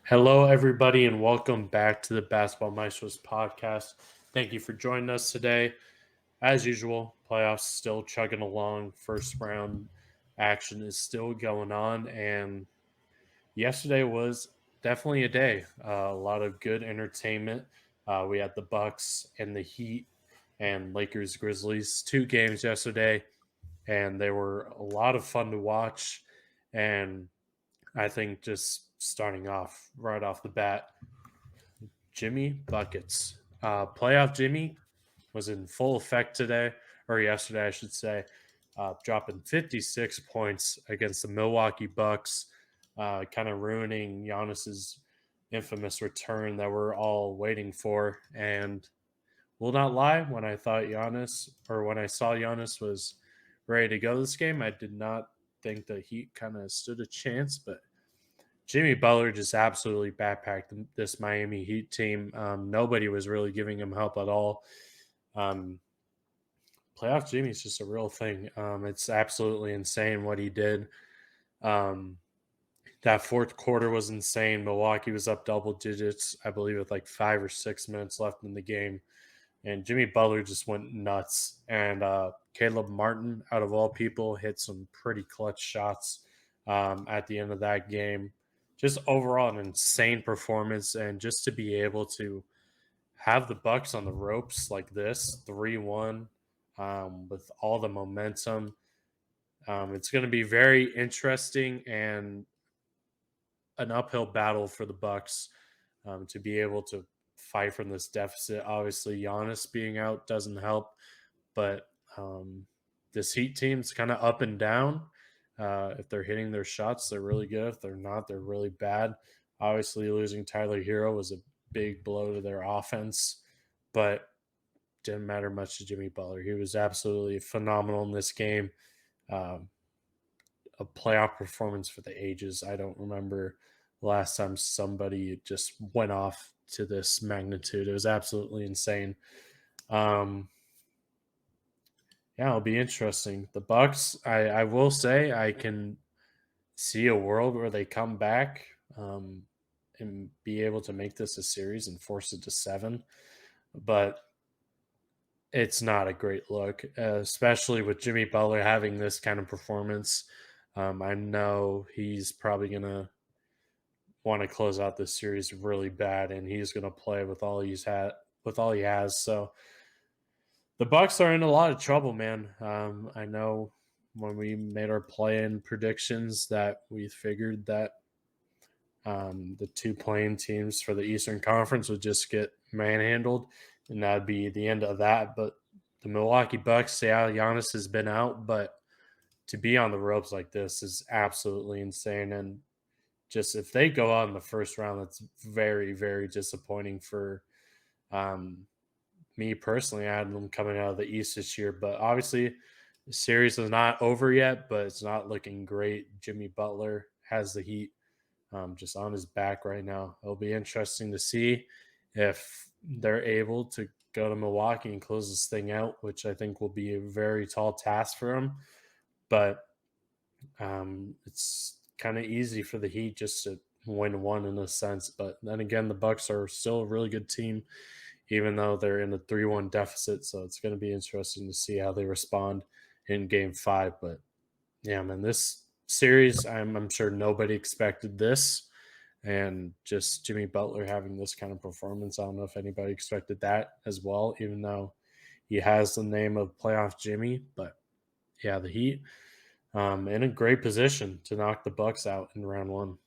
Hello, everybody, and welcome back to the Basketball Maestros podcast. Thank you for joining us today. As usual, playoffs still chugging along. First round action is still going on, and yesterday was definitely a day. A lot of good entertainment. We had the Bucks and the Heat and Lakers Grizzlies, two games yesterday, and they were a lot of fun to watch. And I think just starting off right off the bat, Jimmy Buckets. Playoff Jimmy was in full effect today, or yesterday, I should say, dropping 56 points against the Milwaukee Bucks, kind of ruining Giannis's infamous return that we're all waiting for. And will not lie, when I thought Giannis, or when I saw Giannis was ready to go this game, I did not think the Heat kind of stood a chance, but Jimmy Butler just absolutely backpacked this Miami Heat team. Nobody was really giving him help at all. Um, Playoff Jimmy is just a real thing. It's absolutely insane what he did. Um, that fourth quarter was insane. Milwaukee was up double digits, I believe, with like 5 or 6 minutes left in the game. And Jimmy Butler just went nuts. And Caleb Martin, out of all people, hit some pretty clutch shots at the end of that game. Just overall, an insane performance. And just to be able to have the Bucks on the ropes like this, 3-1, with all the momentum, it's going to be very interesting and an uphill battle for the Bucks to be able to fight from this deficit. Obviously, Giannis being out doesn't help, but this Heat team's kind of up and down. If they're hitting their shots, they're really good. If they're not, they're really bad. Obviously, losing Tyler Hero was a big blow to their offense, but didn't matter much to Jimmy Butler. He was absolutely phenomenal in this game. Um, a playoff performance for the ages. I don't remember the last time somebody just went off to this magnitude. It was absolutely insane. Um, yeah, it'll be interesting. The Bucks, I will say, I can see a world where they come back and be able to make this a series and force it to 7. But it's not a great look, especially with Jimmy Butler having this kind of performance. I know he's probably going to want to close out this series really bad, and he's going to play with all he has. So the Bucks are in a lot of trouble, man. I know when we made our play-in predictions that we figured that the two playing teams for the Eastern Conference would just get manhandled, and that'd be the end of that. But the Milwaukee Bucks, yeah, Giannis has been out, but to be on the ropes like this is absolutely insane. And just if they go out in the first round, that's very, very disappointing for me personally. I had them coming out of the East this year, but obviously the series is not over yet, but it's not looking great. Jimmy Butler has the Heat just on his back right now. It'll be interesting to see if they're able to go to Milwaukee and close this thing out, which I think will be a very tall task for them. But it's kind of easy for the Heat just to win one in a sense. But then again, the Bucks are still a really good team, even though they're in a 3-1 deficit. So it's going to be interesting to see how they respond in Game 5. But yeah, man, this series, I'm sure nobody expected this. And just Jimmy Butler having this kind of performance, I don't know if anybody expected that as well, even though he has the name of Playoff Jimmy. But yeah, the Heat in a great position to knock the Bucks out in round one.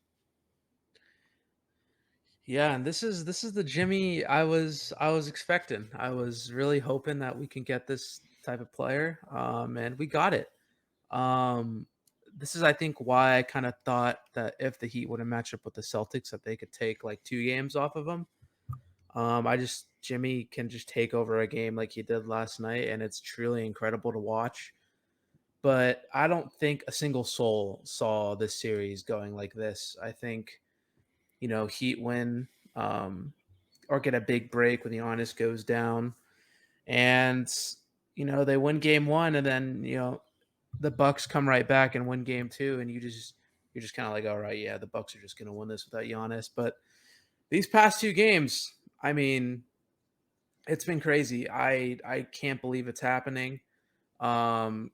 Yeah, and this is the Jimmy I was expecting. I was really hoping that we can get this type of player, and we got it. Um, this is, I think, why I kind of thought that if the Heat would have matched up with the Celtics, that they could take like 2 games off of them. I just Jimmy can just take over a game like he did last night, and it's truly incredible to watch. But I don't think a single soul saw this series going like this. I think Heat win, or get a big break when Giannis goes down, and they win game one, and then the Bucks come right back and win game two, and you're just kind of like, all right, yeah, the Bucks are just gonna win this without Giannis. But These past 2 games, I mean, it's been crazy. I can't believe it's happening. Caleb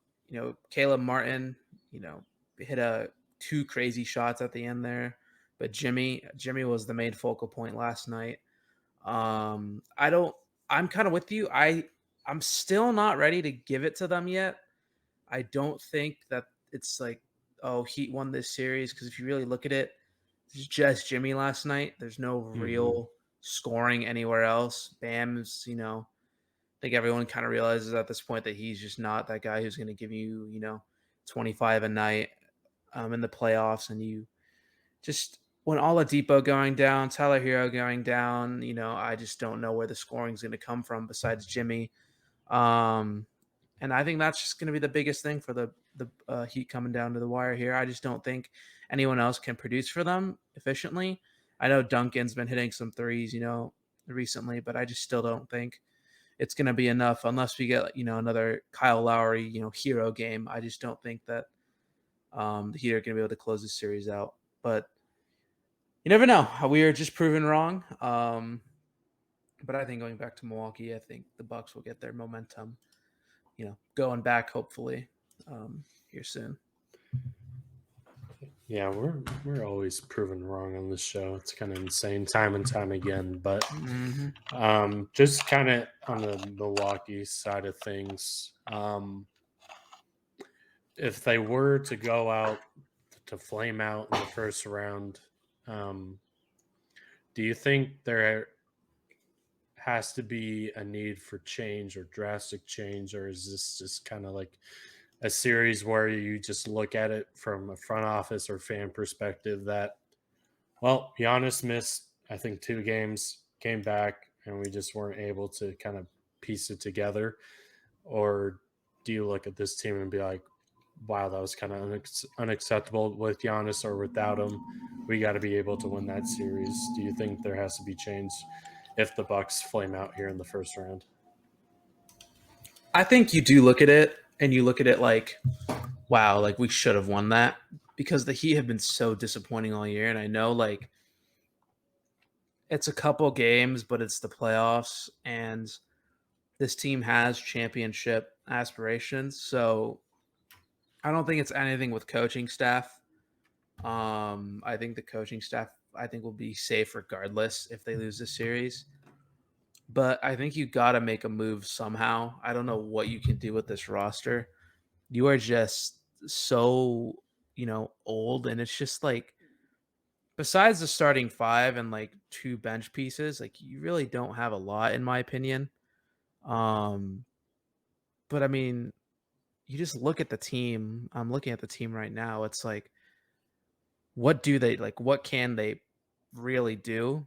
Martin, you know, hit a 2 crazy shots at the end there, but Jimmy was the main focal point last night. I don't I'm kind of with you. I'm still not ready to give it to them yet. I don't think that it's like, oh, Heat won this series because if you really look at it, it's just Jimmy last night. There's no Hmm. real scoring anywhere else. Bam's, I think everyone kind of realizes at this point that he's just not that guy who's going to give you, 25 a night in the playoffs. And you just, when Oladipo going down, Tyler Hero going down, I just don't know where the scoring is going to come from besides Jimmy. Um, and I think that's just going to be the biggest thing for the Heat coming down to the wire here. I just don't think anyone else can produce for them efficiently. I know Duncan's been hitting some threes, recently, but I just still don't think it's going to be enough unless we get another Kyle Lowry hero game. I just don't think that the Heat are going to be able to close this series out. But you never know. We are just proven wrong. But I think going back to Milwaukee, I think the Bucks will get their momentum going back hopefully here soon. Yeah, we're always proven wrong on this show. It's kind of insane, time and time again. But Mm-hmm. just kind of on the Milwaukee side of things, if they were to go out to flame out in the first round, um, do you think there has to be a need for change or drastic change, or is this just kind of like a series where you just look at it from a front office or fan perspective that, well, Giannis missed, I think, 2 games, came back, and we just weren't able to kind of piece it together? Or do you look at this team and be like, wow, that was kind of unacceptable with Giannis or without him? We got to be able to win that series. Do you think there has to be change if the Bucks flame out here in the first round? I think you do look at it and you look at it like, wow, like we should have won that because the Heat have been so disappointing all year. And I know like it's a couple games, but it's the playoffs and this team has championship aspirations. So I don't think it's anything with coaching staff. I think the coaching staff will be safe regardless if they lose this series. But I think you got to make a move somehow. I don't know what you can do with this roster. You are just so, old. And it's just like, besides the starting five and like 2 bench pieces, like you really don't have a lot, in my opinion. Um, but I mean, you just look at the team. I'm looking at the team right now. It's like, what do they like? What can they really do?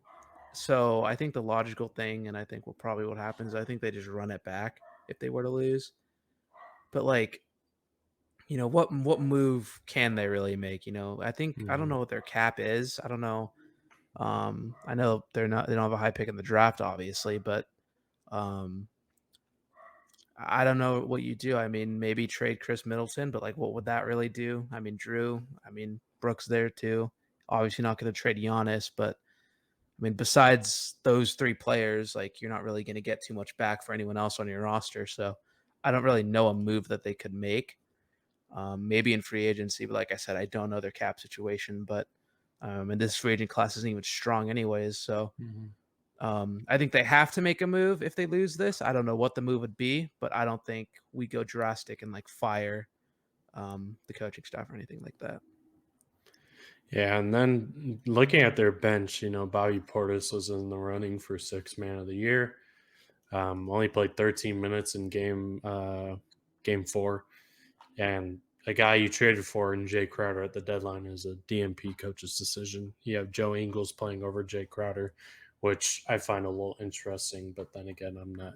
So I think the logical thing, and I think what happens, I think they just run it back if they were to lose. But like, what move can they really make? I don't Mm-hmm. know what their cap is. I don't know. I know they don't have a high pick in the draft, obviously, but um, I don't know what you do. I mean, maybe trade Chris Middleton, but like, what would that really do? I mean, Drew. I mean, Brooks there too. Obviously, not going to trade Giannis, but I mean, besides those 3 players, like you're not really going to get too much back for anyone else on your roster. So I don't really know a move that they could make. Maybe in free agency, but like I said, I don't know their cap situation. But and this free agent class isn't even strong, anyways. So Mm-hmm. I think they have to make a move if they lose this. I don't know what the move would be, but I don't think we go drastic and like fire the coaching staff or anything like that. Yeah, and then looking at their bench, Bobby Portis was in the running for sixth man of the year. Only played 13 minutes in game 4, and a guy you traded for in Jay Crowder at the deadline is a DMP coach's decision. You have Joe Ingles playing over Jay Crowder, which I find a little interesting. But then again, I'm not.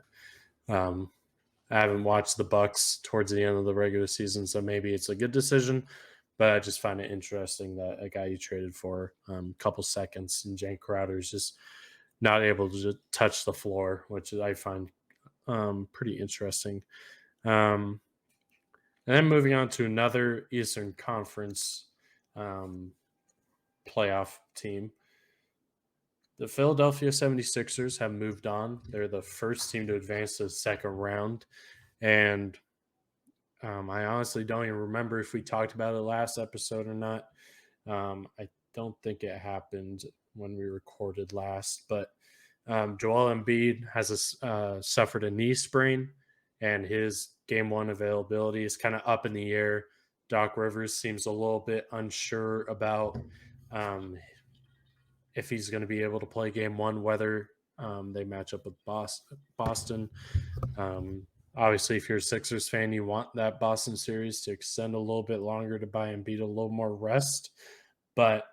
Um, I haven't watched the Bucks towards the end of the regular season, so maybe it's a good decision. But I just find it interesting that a guy you traded for a couple seconds and Jay Crowder is just not able to just touch the floor, which I find pretty interesting. Um, and then moving on to another Eastern Conference um, playoff team. The Philadelphia 76ers have moved on. They're the first team to advance to the second round. And I honestly don't even remember if we talked about it last episode or not. I don't think it happened when we recorded last, but Joel Embiid has suffered a knee sprain, and his game one availability is kind of up in the air. Doc Rivers seems a little bit unsure about um, if he's going to be able to play game one, whether they match up with Boston. Um, Obviously, if you're a Sixers fan, you want that Boston series to extend a little bit longer to buy Embiid a little more rest. But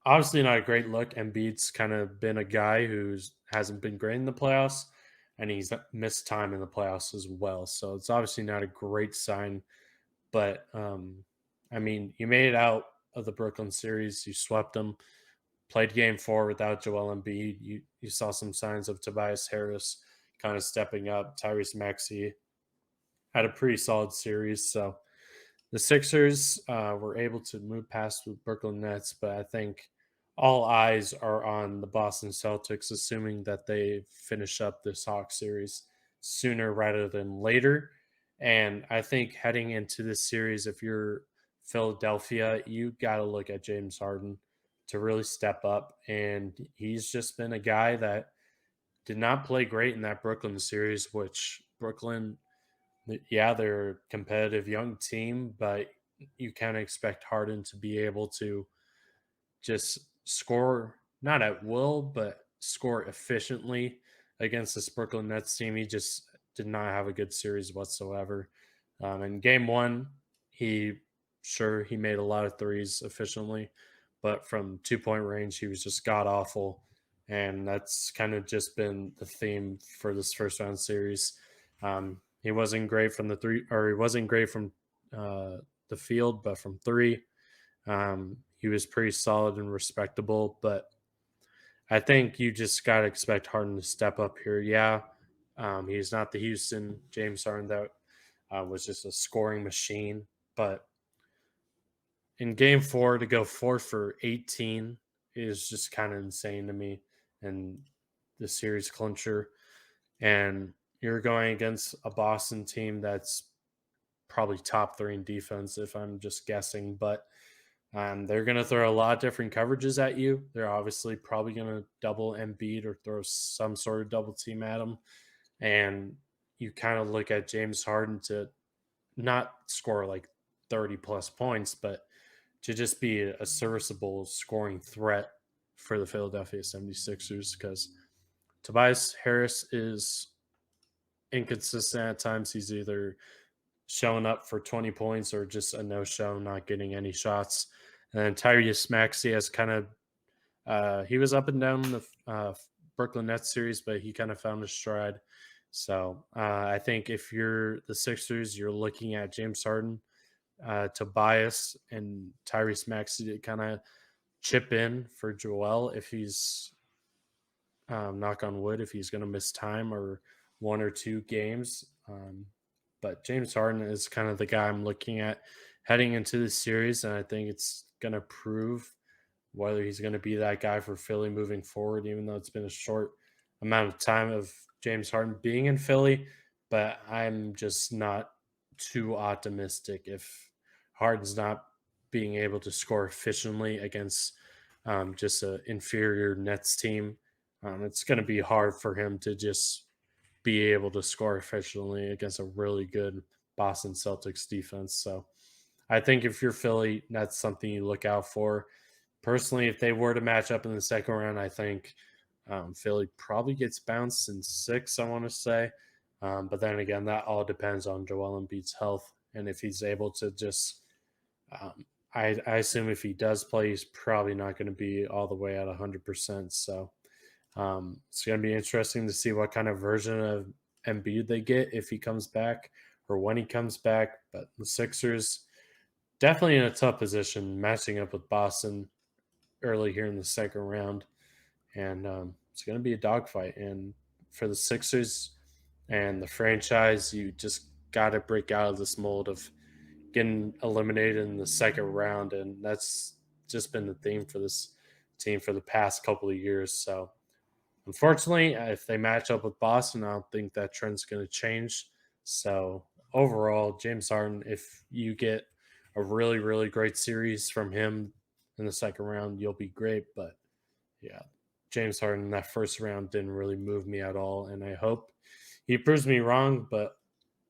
obviously, not a great look. Embiid's kind of been a guy who's hasn't been great in the playoffs, and he's missed time in the playoffs as well. So it's obviously not a great sign. But I mean, you made it out of the Brooklyn series. You swept them. Played game four without Joel Embiid. You saw some signs of Tobias Harris kind of stepping up. Tyrese Maxey had a pretty solid series. So the Sixers were able to move past the Brooklyn Nets, but I think all eyes are on the Boston Celtics, assuming that they finish up this Hawks series sooner rather than later. And I think heading into this series, if you're Philadelphia, you got to look at James Harden to really step up. And he's just been a guy that did not play great in that Brooklyn series, which Brooklyn, yeah, they're a competitive young team, but you kind of expect Harden to be able to just score not at will, but score efficiently against this Brooklyn Nets team. He just did not have a good series whatsoever. In game one, he made a lot of threes efficiently, but from 2 point range, he was just god awful. And that's kind of just been the theme for this first round series. He wasn't great from the three, or he wasn't great from the field, but from three, he was pretty solid and respectable, but I think you just got to expect Harden to step up here. Yeah, he's not the Houston James Harden that was just a scoring machine, but in game four to go 4 for 18 is just kind of insane to me. And the series clincher, and you're going against a Boston team that's probably top three in defense, if I'm just guessing, but they're going to throw a lot of different coverages at you. They're obviously probably going to double Embiid or throw some sort of double team at him. And you kind of look at James Harden to not score like 30 plus points, but to just be a serviceable scoring threat for the Philadelphia 76ers, because Tobias Harris is inconsistent at times. He's either showing up for 20 points or just a no show, not getting any shots. And then Tyrese Maxey has kind of he was up and down the Brooklyn Nets series, but he kind of found his stride. So I think if you're the Sixers, you're looking at James Harden, Tobias, and Tyrese Maxey to kind of chip in for Joel if he's knock on wood, if he's going to miss time or 1 or 2 games. But James Harden is kind of the guy I'm looking at heading into the series, and I think it's going to prove whether he's going to be that guy for Philly moving forward, even though it's been a short amount of time of James Harden being in Philly. But I'm just not too optimistic if Harden's not being able to score efficiently against just an inferior Nets team. It's going to be hard for him to just be able to score efficiently against a really good Boston Celtics defense. So I think if you're Philly, that's something you look out for. Personally, if they were to match up in the second round, I think Philly probably gets bounced in six, I want to say. But then again, that all depends on Joel Embiid's health. And if he's able to just, I assume if he does play, he's probably not going to be all the way at 100%. So it's going to be interesting to see what kind of version of Embiid they get if he comes back or when he comes back. But the Sixers definitely in a tough position, matching up with Boston early here in the second round, and it's going to be a dogfight. And for the Sixers and the franchise, you just got to break out of this mold of getting eliminated in the second round, and that's just been the theme for this team for the past couple of years. So unfortunately, if they match up with Boston, I don't think that trend's going to change. So overall, James Harden, if you get a really, really great series from him in the second round, you'll be great. But yeah, James Harden in that first round didn't really move me at all. And I hope he proves me wrong. But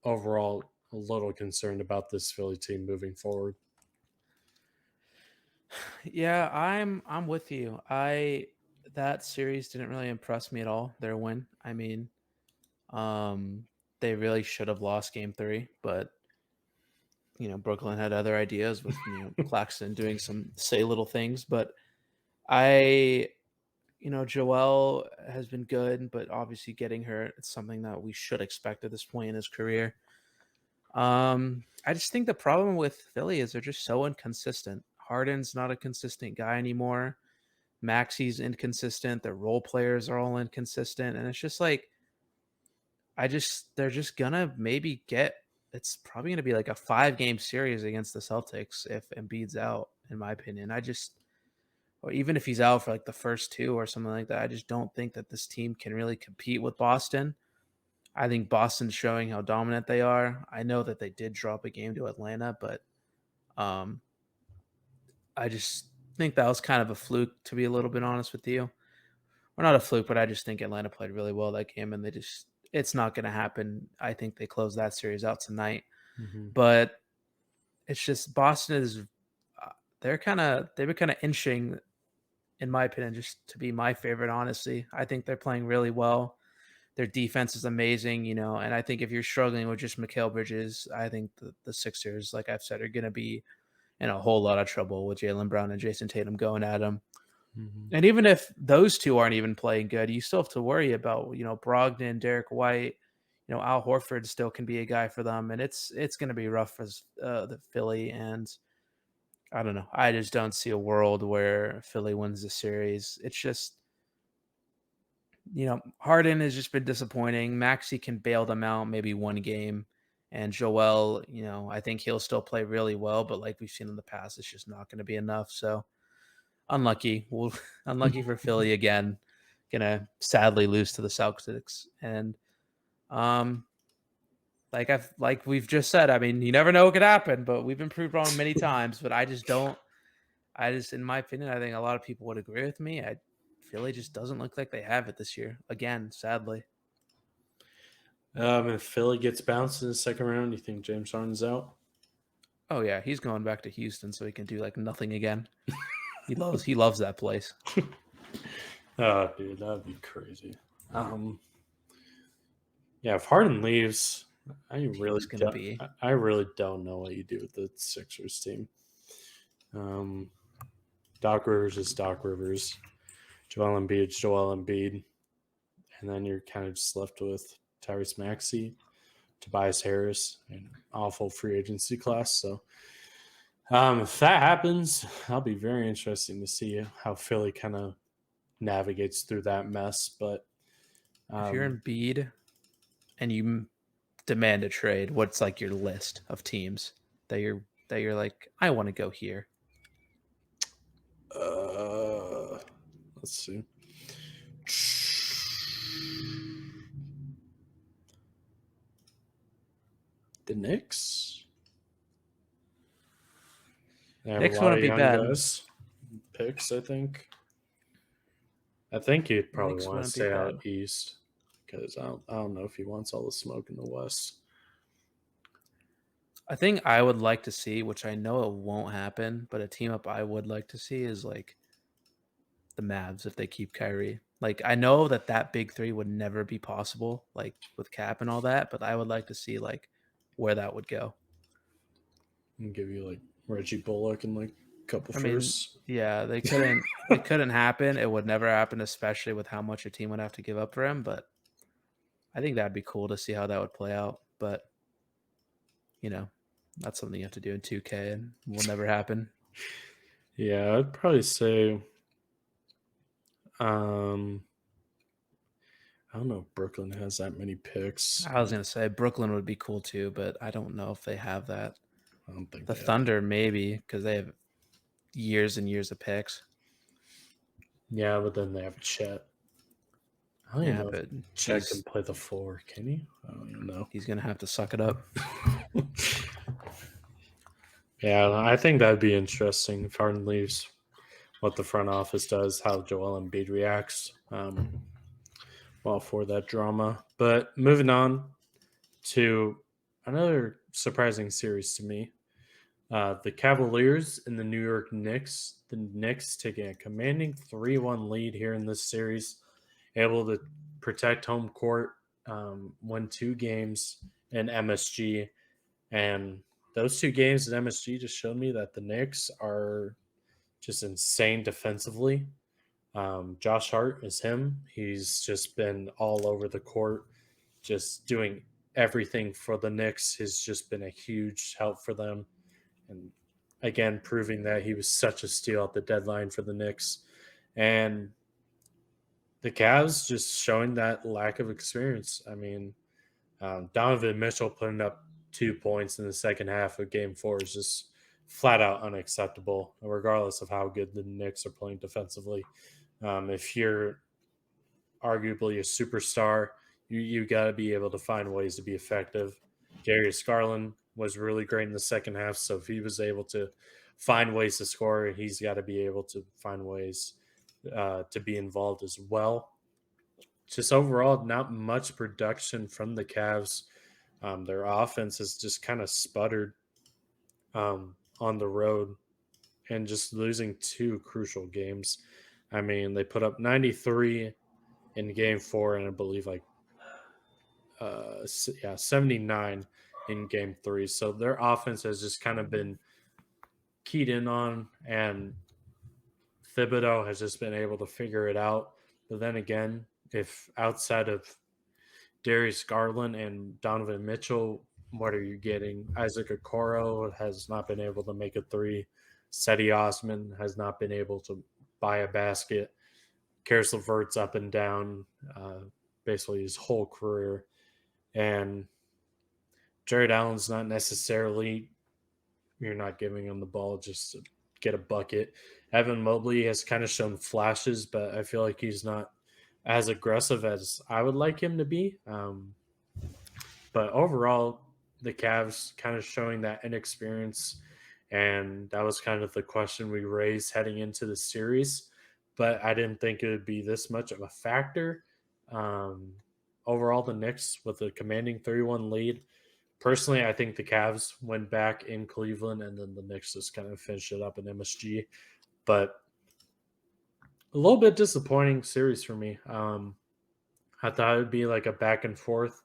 overall, a little concerned about this Philly team moving forward. Yeah, I'm with you. That series didn't really impress me at all. Their win. I mean, um, they really should have lost game 3, but Brooklyn had other ideas with Claxton doing some say little things. But I, Joelle has been good, but obviously getting hurt, it's something that we should expect at this point in his career. I just think the problem with Philly is they're just so inconsistent. Harden's not a consistent guy anymore. Maxi's inconsistent. Their role players are all inconsistent, and it's just like they're just gonna maybe get. It's probably gonna be like a 5-game series against the Celtics if Embiid's out. In my opinion, or even if he's out for like the first 2 or something like that, I just don't think that this team can really compete with Boston. I think Boston's showing how dominant they are. I know that they did drop a game to Atlanta, but um, I just think that was kind of a fluke, to be a little bit honest with you. Or not a fluke, but I just think Atlanta played really well that game, and it's not going to happen. I think they close that series out tonight. Mm-hmm. But it's just Boston is they've been kind of inching, in my opinion, just to be my favorite. Honestly, I think they're playing really well. Their defense is amazing, and I think if you're struggling with just Mikal Bridges, I think the Sixers, like I've said, are going to be in a whole lot of trouble with Jaylen Brown and Jason Tatum going at them. Mm-hmm. And even if those two aren't even playing good, you still have to worry about, Brogdon, Derek White, Al Horford still can be a guy for them. And it's going to be rough for the Philly. And I don't know. I just don't see a world where Philly wins the series. It's just, Harden has just been disappointing. Maxi can bail them out maybe one game. And Joel, I think he'll still play really well. But like we've seen in the past, it's just not going to be enough. So unlucky. Well, unlucky for Philly again. Gonna sadly lose to the Celtics. And like we've just said, I mean, you never know what could happen, but we've been proved wrong many times. But in my opinion, I think a lot of people would agree with me. Philly just doesn't look like they have it this year. Again, sadly. If Philly gets bounced in the second round, you think James Harden's out? Oh yeah, he's going back to Houston so he can do like nothing again. He loves that place. Oh, dude, that'd be crazy. Yeah, if Harden leaves, I really don't know what you do with the Sixers team. Doc Rivers is Doc Rivers. Joel Embiid is Joel Embiid. And then you're kind of just left with Tyrese Maxey, Tobias Harris, and awful free agency class. So if that happens, I'll be very interesting to see how Philly kind of navigates through that mess. But If you're Embiid and you demand a trade, what's like your list of teams that you're like, I want to go here? Let's see. The Knicks. They have a Knicks lot wouldn't of be young bad. guys picks, I think. I think he'd probably Knicks want to wouldn't be stay bad. out east because I don't know if he wants all the smoke in the west. I think I would like to see, which I know it won't happen, but a team up I would like to see is like the Mavs if they keep Kyrie. Like I know that big three would never be possible, like with Cap and all that, but I would like to see like where that would go. And give you like Reggie Bullock and like a couple I mean, firsts. yeah, they couldn't. It couldn't happen. It would never happen, especially with how much a team would have to give up for him. But I think that'd be cool to see how that would play out. But that's something you have to do in 2K, and will never happen. Yeah, I'd probably say I don't know if Brooklyn has that many picks. I was gonna say Brooklyn would be cool too, but I don't know if they have that. I don't think The they have that. Thunder maybe because they have years and years of picks. Yeah, but then they have Chet. I don't even Yeah, know if but Chet can play the four. Can he? I don't even know. he's gonna have to suck it up. Yeah, I think that'd be interesting if Harden leaves. What the front office does, how Joel Embiid reacts. Well, for that drama. But moving on to another surprising series to me. The Cavaliers and the New York Knicks. The Knicks taking a commanding 3-1 lead here in this series, able to protect home court, win two games in MSG. And those two games in MSG just showed me that the Knicks are just insane defensively. Josh Hart is him. He's just been all over the court, just doing everything for the Knicks. Has just been a huge help for them, and again proving that he was such a steal at the deadline for the Knicks. And the Cavs just showing that lack of experience. I mean, Donovan Mitchell putting up 2 points in the second half of Game Four is just flat out unacceptable, regardless of how good the Knicks are playing defensively. If you're arguably a superstar, you got to be able to find ways to be effective. Darius Garland was really great in the second half, so if he was able to find ways to score, he's got to be able to find ways to be involved as well. Just overall, not much production from the Cavs. Their offense has just kind of sputtered on the road and just losing two crucial games. I mean, they put up 93 in game four, and I believe like 79 in game three. So their offense has just kind of been keyed in on, and Thibodeau has just been able to figure it out. But then again, if outside of Darius Garland and Donovan Mitchell, what are you getting? Isaac Okoro has not been able to make a three. Seti Osman has not been able to buy a basket. Karis LeVert's up and down basically his whole career. And Jared Allen's not necessarily, you're not giving him the ball just to get a bucket. Evan Mobley has kind of shown flashes, but I feel like he's not as aggressive as I would like him to be. But overall, the Cavs kind of showing that inexperience. And that was kind of the question we raised heading into the series. But I didn't think it would be this much of a factor. Um, Overall, the Knicks with a commanding 31 lead. Personally, I think the Cavs went back in Cleveland and then the Knicks just kind of finished it up in MSG. But a little bit disappointing series for me. I thought it would be like a back and forth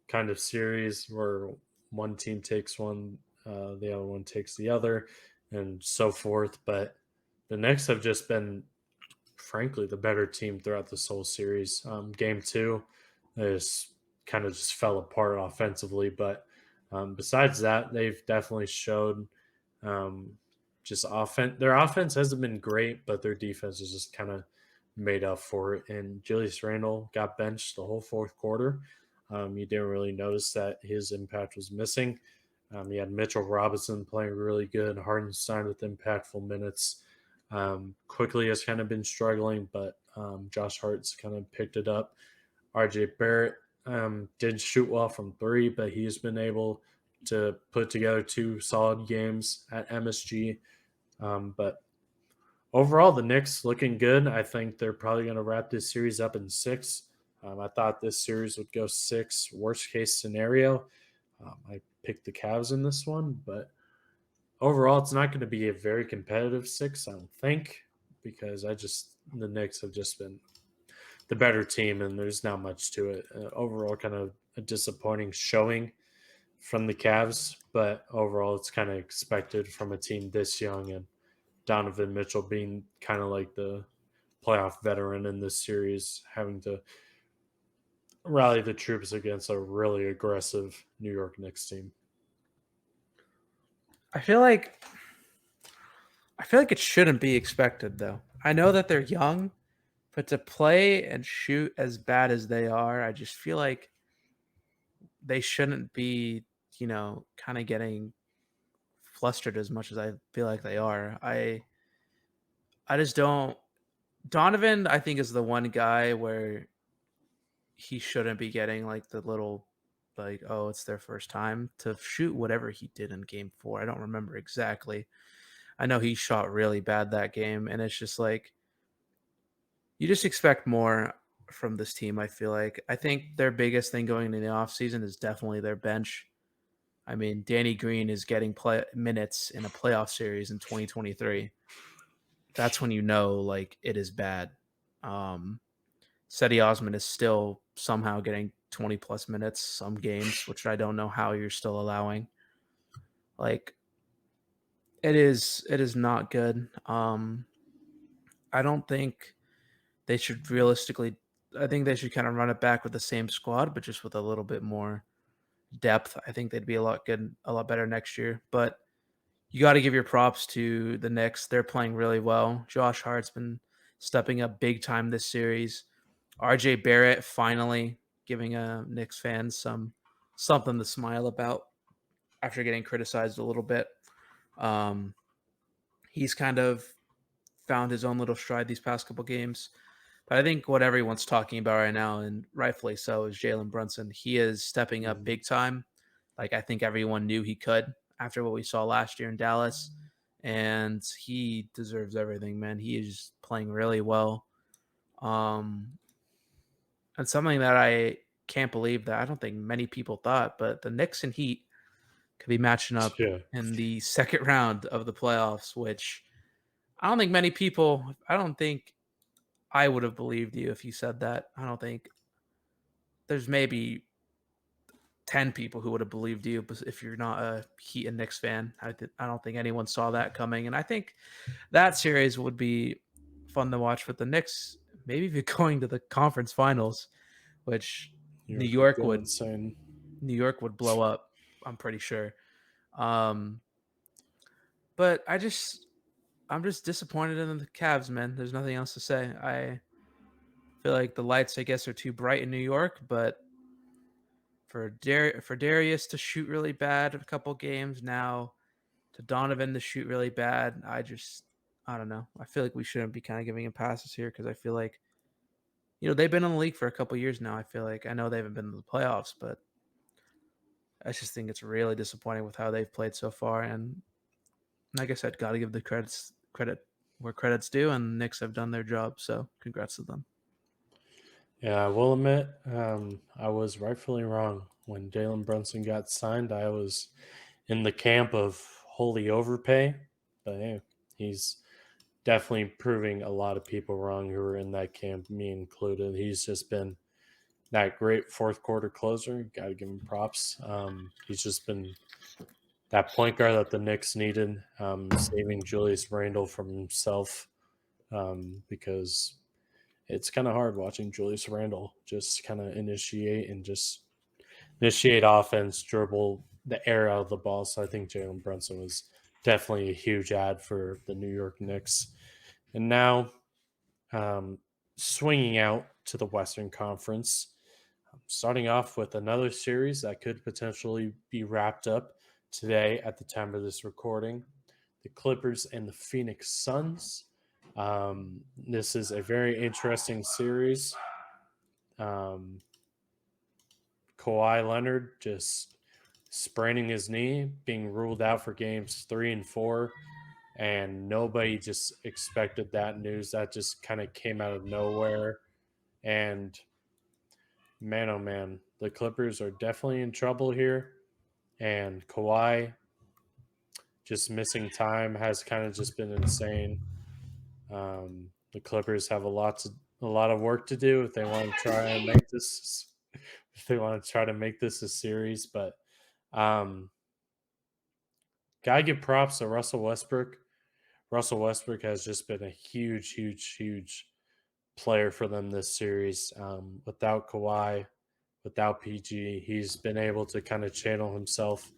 kind of series where one team takes one, the other one takes the other, and so forth. But the Knicks have just been, frankly, the better team throughout this whole series. Game two is kind of just fell apart offensively, but besides that, they've definitely showed um, just offense. Their offense hasn't been great, but their defense is just kind of made up for it. And Julius Randle got benched the whole fourth quarter. You didn't really notice that his impact was missing. You had Mitchell Robinson playing really good. Hardenstein with impactful minutes. Quickly has kind of been struggling, but Josh Hart's kind of picked it up. RJ Barrett did shoot well from three, but he's been able to put together two solid games at MSG. But overall, the Knicks looking good. I think they're probably going to wrap this series up in six. I thought this series would go six. Worst case scenario, I picked the Cavs in this one, but overall, it's not going to be a very competitive six, I don't think, because the Knicks have just been the better team, and there's not much to it. Overall, kind of a disappointing showing from the Cavs, but overall, it's kind of expected from a team this young, and Donovan Mitchell being kind of like the playoff veteran in this series, having to rally the troops against a really aggressive New York Knicks team. I feel like I feel like it shouldn't be expected though. I know that they're young, but to play and shoot as bad as they are, I just feel like they shouldn't be, kind of getting flustered as much as I feel like they are. I just don't. Donovan, I think, is the one guy where he shouldn't be getting like the little like, oh, it's their first time to shoot whatever he did in game 4. I don't remember exactly. I know he shot really bad that game, and it's just like you just expect more from this team, I feel like. I think their biggest thing going into the offseason is definitely their bench. I mean, Danny Green is getting play minutes in a playoff series in 2023. That's when you know like it is bad. Um Seti Osman is still somehow getting 20 plus minutes some games, which I don't know how you're still allowing. Like it is not good. I don't think they should realistically I think they should kind of run it back with the same squad, but just with a little bit more depth. I think they'd be a lot better next year. But you got to give your props to the Knicks. They're playing really well. Josh Hart's been stepping up big time this series. RJ Barrett finally giving Knicks fans something to smile about after getting criticized a little bit. Um, he's kind of found his own little stride these past couple games. But I think what everyone's talking about right now, and rightfully so, is Jalen Brunson. He is stepping up Mhm. big time. Like I think everyone knew he could after what we saw last year in Dallas. And he deserves everything, man. He is playing really well. Um, and something that I can't believe that I don't think many people thought, but the Knicks and Heat could be matching up Yeah. in the second round of the playoffs, which I don't think many people, I don't think I would have believed you if you said that. I don't think there's maybe 10 people who would have believed you if you're not a Heat and Knicks fan. I don't think anyone saw that coming. And I think that series would be fun to watch with the Knicks, maybe even going to the conference finals, which New York would go Would insane. New York would blow up, I'm pretty sure. Um, but I'm just disappointed in the Cavs, man. There's nothing else to say. I feel like the lights, I guess, are too bright in New York, but for Darius to shoot really bad a couple games now, to Donovan to shoot really bad, I don't know. I feel like we shouldn't be kind of giving him passes here because I feel like they've been in the league for a couple years now. I feel like I know they haven't been in the playoffs, but I just think it's really disappointing with how they've played so far. And like I said, got to give the credit where credit's due, and the Knicks have done their job. So congrats to them. Yeah, I will admit, I was rightfully wrong. When Jalen Brunson got signed, I was in the camp of holy overpay. But hey, he's definitely proving a lot of people wrong who were in that camp, me included. He's just been that great fourth quarter closer. Got to give him props. He's just been that point guard that the Knicks needed, saving Julius Randle from himself because it's kind of hard watching Julius Randle just kind of initiate offense, dribble the air out of the ball. So I think Jalen Brunson was definitely a huge ad for the New York Knicks. And now um, swinging out to the Western Conference, starting off with another series that could potentially be wrapped up today at the time of this recording, the Clippers and the Phoenix Suns. This is a very interesting series. Um, Kawhi Leonard just spraining his knee, being ruled out for games 3 and 4, and nobody just expected that news. That just kind of came out of nowhere. And man, oh man, the Clippers are definitely in trouble here. And Kawhi just missing time has kind of just been insane. The Clippers have a lot of work to do if they want to try and make this if they want to try to make this a series. But um, gotta give props to Russell Westbrook. Russell Westbrook has just been a huge, huge, huge player for them this series. Without Kawhi, without PG, he's been able to kind of channel himself,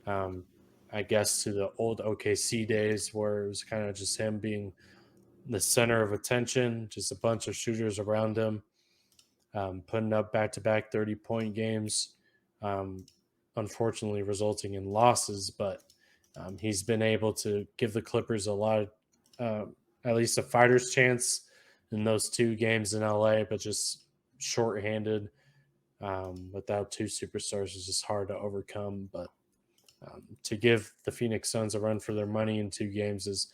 um, I guess, to the old OKC days where it was kind of just him being the center of attention, just a bunch of shooters around him, putting up back to back 30-point games, um, unfortunately resulting in losses. But he's been able to give the Clippers a lot of, at least a fighter's chance in those 2 games in LA, but just shorthanded without 2 superstars is just hard to overcome. But to give the Phoenix Suns a run for their money in 2 games is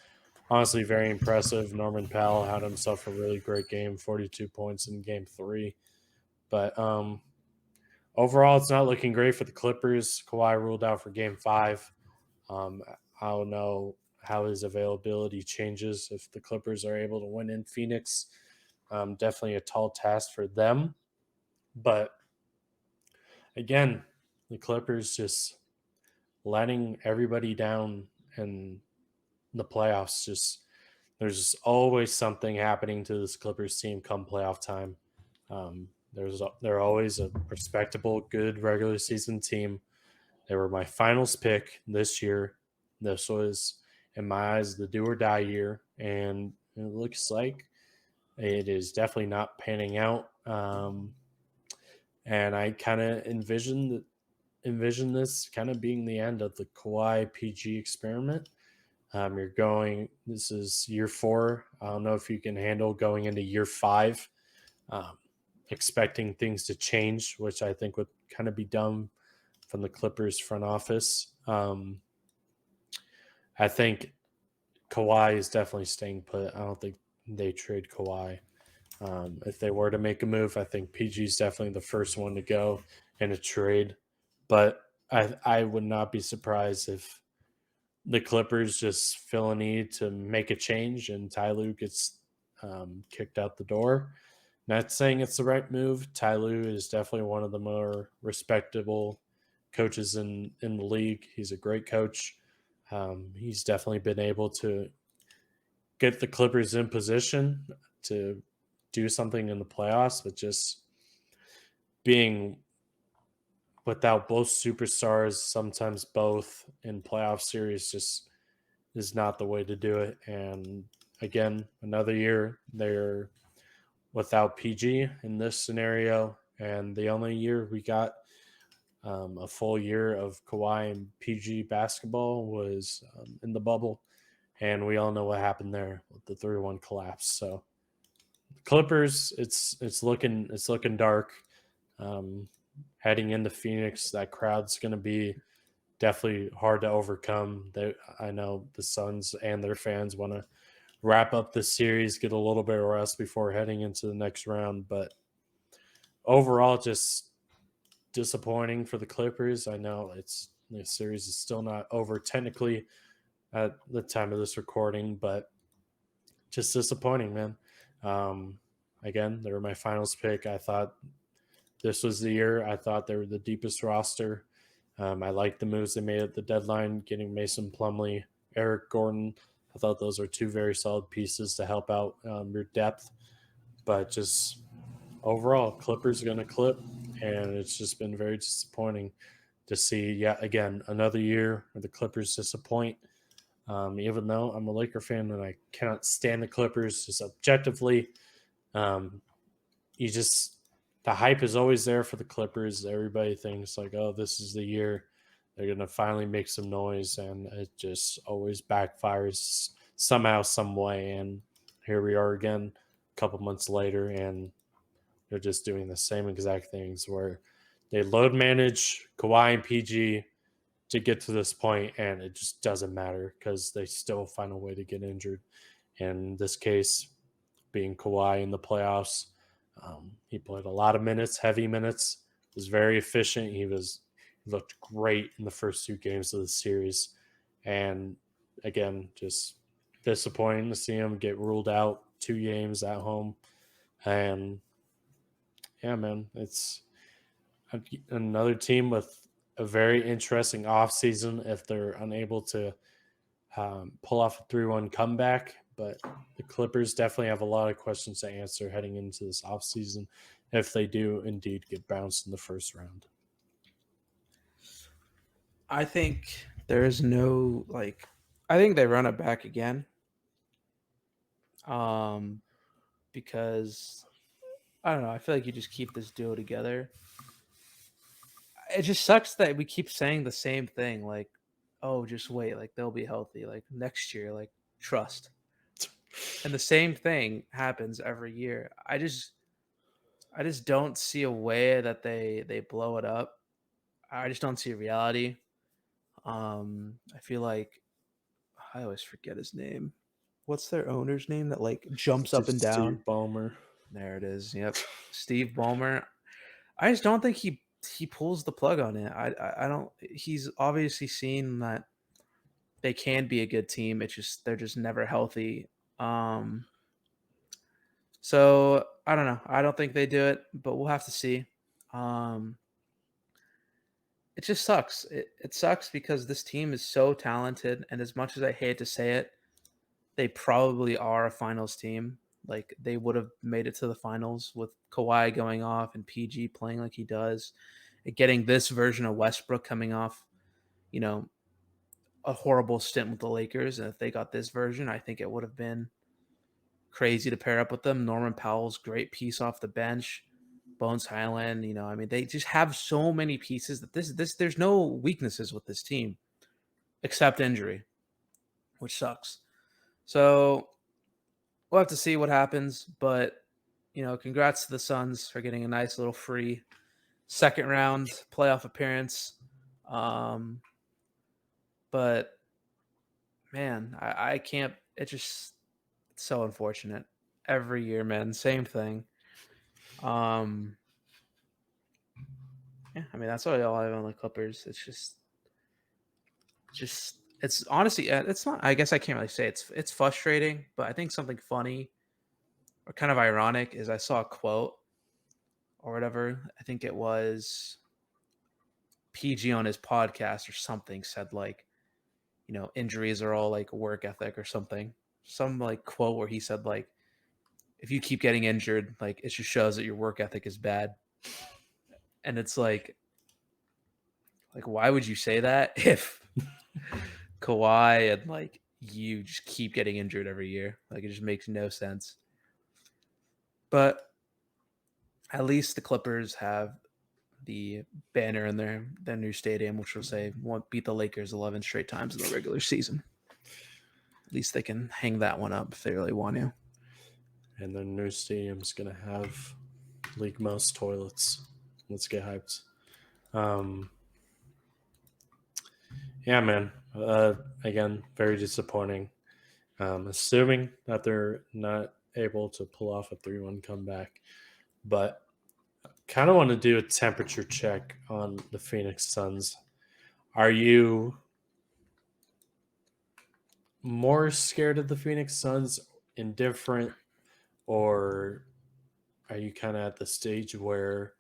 honestly very impressive. Norman Powell had himself a really great game, 42 points in game 3. But overall, it's not looking great for the Clippers. Kawhi ruled out for game 5. Um, I don't know how his availability changes if the Clippers are able to win in Phoenix. Definitely a tall task for them. But again, the Clippers just letting everybody down in the playoffs. Just there's just always something happening to this Clippers team come playoff time. They're always a respectable, good regular season team. They were my finals pick this year. This was, in my eyes, the do or die year, and it looks like it is definitely not panning out. And I kind of envision this kind of being the end of the Kawhi PG experiment. You're going. This is year 4. I don't know if you can handle going into year 5, um, expecting things to change, which I think would kind of be dumb from the Clippers front office. I think Kawhi is definitely staying put. I don't think they trade Kawhi. If they were to make a move, I think PG is definitely the first one to go in a trade. But I would not be surprised if the Clippers just feel a need to make a change and Ty Lue gets kicked out the door. Not saying it's the right move. Ty Lue is definitely one of the more respectable coaches in the league. He's a great coach. He's definitely been able to get the Clippers in position to do something in the playoffs, but just being without both superstars, sometimes both in playoff series, just is not the way to do it. And again, another year they're without PG in this scenario, and the only year we got a full year of Kawhi and PG basketball was in the bubble, and we all know what happened there with the 3-1 collapse. So Clippers, it's looking dark. Um, Heading into Phoenix, that crowd's going to be definitely hard to overcome. I know the Suns and their fans want to wrap up the series, get a little bit of rest before heading into the next round. But overall, just disappointing for the Clippers. I know the series is still not over technically at the time of this recording, but just disappointing, man. Um, Again, they were my finals pick. I thought this was the year. I thought they were the deepest roster. I liked the moves they made at the deadline, getting Mason Plumlee, Eric Gordon. I thought those are 2 very solid pieces to help out your depth. But just overall, Clippers are going to clip, and it's just been very disappointing to see yet again another year where the Clippers disappoint. Even though I'm a Laker fan and I cannot stand the Clippers, just objectively, um, you just the hype is always there for the Clippers. Everybody thinks like, oh, this is the year they're gonna finally make some noise, and it just always backfires somehow, some way. And here we are again, a couple months later, and they're just doing the same exact things where they load manage Kawhi and PG to get to this point, and it just doesn't matter because they still find a way to get injured. In this case, being Kawhi in the playoffs, he played a lot of minutes, heavy minutes. Was very efficient. He looked great in the first 2 games of the series, and again, just disappointing to see him get ruled out 2 games at home. And yeah, man, it's another team with a very interesting offseason if they're unable to pull off a 3-1 comeback. But the Clippers definitely have a lot of questions to answer heading into this offseason if they do indeed get bounced in the first round. I think there is no I think they run it back again. Um because I don't know, I feel like you just keep this duo together. It just sucks that we keep saying the same thing like, oh, just wait, like they'll be healthy like next year, like trust. And the same thing happens every year. I just don't see a way that they blow it up. I just don't see a reality. I feel like I always forget his name. What's their owner's name that like jumps up and down? Steve Ballmer. There it is. Yep. Steve Ballmer. I just don't think he pulls the plug on it. I don't he's obviously seen that they can be a good team. It's just they're just never healthy. Um so I don't know. I don't think they do it, but we'll have to see. Um it just sucks. It sucks because this team is so talented, and as much as I hate to say it, they probably are a finals team. Like they would have made it to the finals with Kawhi going off and PG playing like he does, and getting this version of Westbrook coming off, you know, a horrible stint with the Lakers. And if they got this version, I think it would have been crazy to pair up with them. Norman Powell's great piece off the bench. Bones Highland, I mean, they just have so many pieces that this there's no weaknesses with this team except injury, which sucks. So we'll have to see what happens, but congrats to the Suns for getting a nice little free second round playoff appearance. But man, I can't. It's so unfortunate. Every year, man, same thing. Um, yeah, I mean that's all I have on the Clippers. It's honestly, it's not. I guess I can't really say it's frustrating, but I think something funny or kind of ironic is I saw a quote or whatever. I think it was PG on his podcast or something said like, injuries are all like work ethic or something. Some like quote where he said like, if you keep getting injured, like it just shows that your work ethic is bad. And it's like why would you say that if Kawhi and like you just keep getting injured every year? Like it just makes no sense. But at least the Clippers have the banner in their new stadium, which will say won't beat the Lakers 11 straight times in the regular season. At least they can hang that one up if they really want to. And their new stadium's going to have league most toilets. Let's get hyped. Yeah, man. Again, very disappointing. Assuming that they're not able to pull off a 3-1 comeback. But kind of want to do a temperature check on the Phoenix Suns. Are you more scared of the Phoenix Suns, indifferent, or are you kind of at the stage where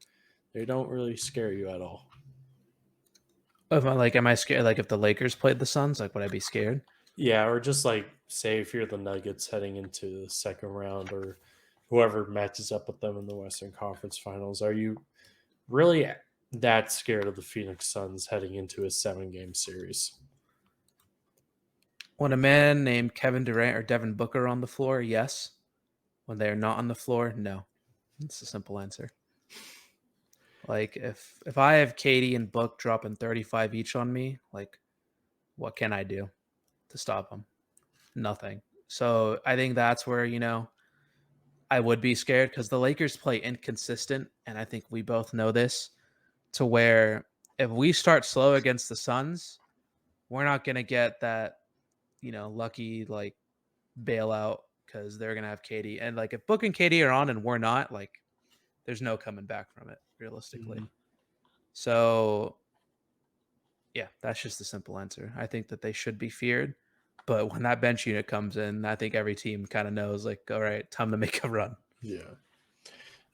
they don't really scare you at all? Am I scared? Like, if the Lakers played the Suns, like, would I be scared? Yeah, or just like say if you're the Nuggets heading into the second round or whoever matches up with them in the Western Conference Finals, are you really that scared of the Phoenix Suns heading into a 7-game series? When a man named Kevin Durant or Devin Booker are on the floor, yes. When they are not on the floor, no. It's a simple answer. Like, if I have Katie and Book dropping 35 each on me, like, what can I do to stop them? Nothing. So I think that's where I would be scared because the Lakers play inconsistent, and I think we both know this. To where if we start slow against the Suns, we're not gonna get that lucky like bailout because they're gonna have Katie. And like if Book and Katie are on and we're not, like there's no coming back from it realistically. Mm-hmm. So yeah, that's just the simple answer. I think that they should be feared. But when that bench unit comes in, I think every team kind of knows like, all right, time to make a run. Yeah.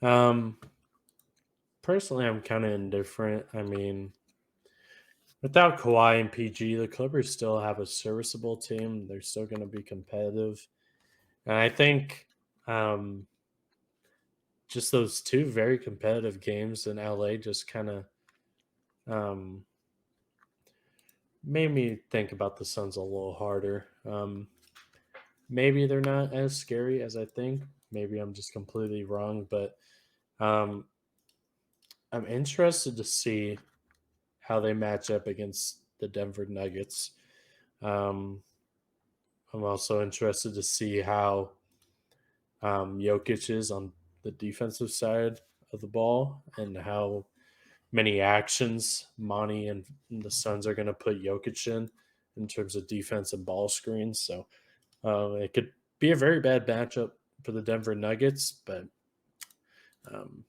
Um, Personally, I'm kind of indifferent. I mean, without Kawhi and PG, the Clippers still have a serviceable team. They're still going to be competitive. And I think um, just those two very competitive games in LA just kind of um, made me think about the Suns a little harder. Maybe they're not as scary as I think. Maybe I'm just completely wrong, but um, I'm interested to see how they match up against the Denver Nuggets. Um, I'm also interested to see how Jokic is on the defensive side of the ball and how many actions Monty and the Suns are going to put Jokic in terms of defense and ball screens. So it could be a very bad matchup for the Denver Nuggets, but um,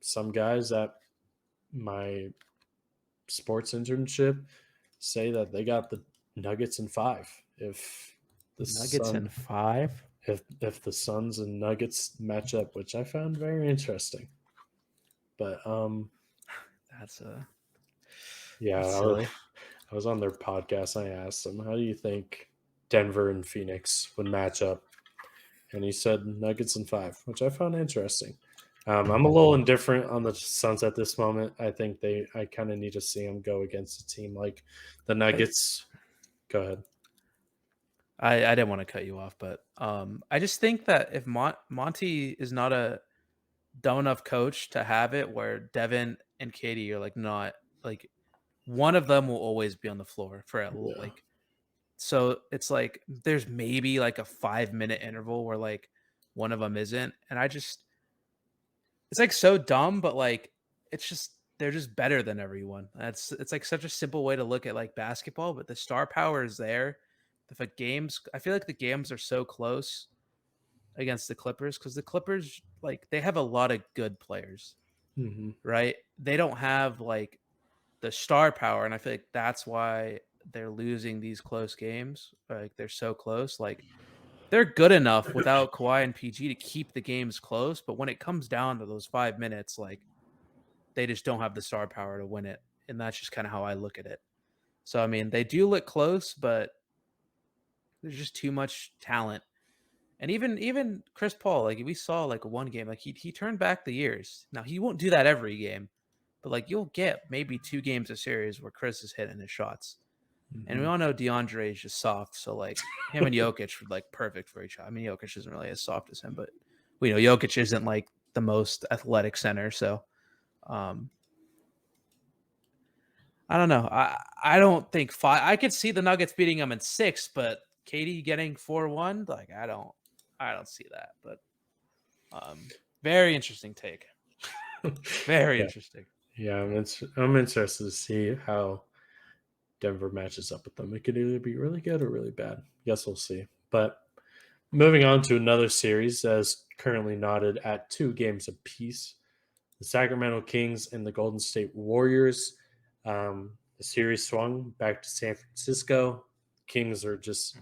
some guys at my sports internship say that they got the Nuggets in five. If the Nuggets Sun, in 5. if the Suns and Nuggets match up, which I found very interesting. But That's yeah, that's silly. I was on their podcast. I asked them, "How do you think Denver and Phoenix would match up?" And he said Nuggets in five, which I found interesting. I'm a little indifferent on the Suns at this moment. I think I kind of need to see them go against a team like the I Nuggets. Go ahead. I didn't want to cut you off, but I just think that if Monty is not a dumb enough coach to have it where Devin and Katie are like not like one of them will always be on the floor for Yeah. like so it's like there's maybe like a 5-minute interval where like one of them isn't, and I just it's like so dumb, but like it's just they're just better than everyone. That's it's like such a simple way to look at like basketball, but the star power is there. If a games, I feel like the games are so close against the Clippers because the Clippers like they have a lot of good players, Hmm. right? They don't have like the star power, and I feel like that's why they're losing these close games. Like they're so close. Like they're good enough without Kawhi and PG to keep the games close, but when it comes down to those 5 minutes, like they just don't have the star power to win it, and that's just kind of how I look at it. So I mean, they do look close, but there's just too much talent. And even Chris Paul, like we saw like one game, like he turned back the years. Now he won't do that every game, but like you'll get maybe 2 games a series where Chris is hitting his shots. And we Hmm. all know DeAndre is just soft, so like him and Jokic were like perfect for each other. I mean, Jokic isn't really as soft as him, but we know Jokic isn't like the most athletic center, so um I don't know. I don't think 5. I could see the Nuggets beating them in 6, but Katie getting 4-1, like I don't see that. But very interesting take. Very Yeah, interesting. yeah. I'm interested to see how Denver matches up with them. It could either be really good or really bad. Guess we'll see. But moving on to another series as currently knotted at 2 games apiece. The Sacramento Kings and the Golden State Warriors. The series swung back to San Francisco. Kings are just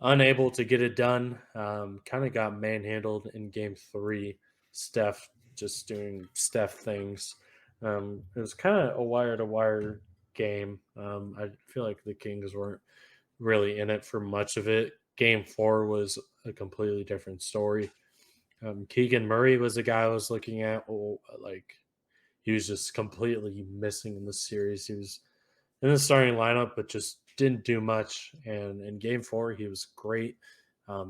unable to get it done. Kind of got manhandled in game 3. Steph just doing Steph things. It was kind of a wire to wire game. I feel like the Kings weren't really in it for much of it. Game 4 was a completely different story. Keegan Murray was the guy I was looking at. Oh, like he was just completely missing in the series. He was in the starting lineup, but just didn't do much. And in game 4, he was great,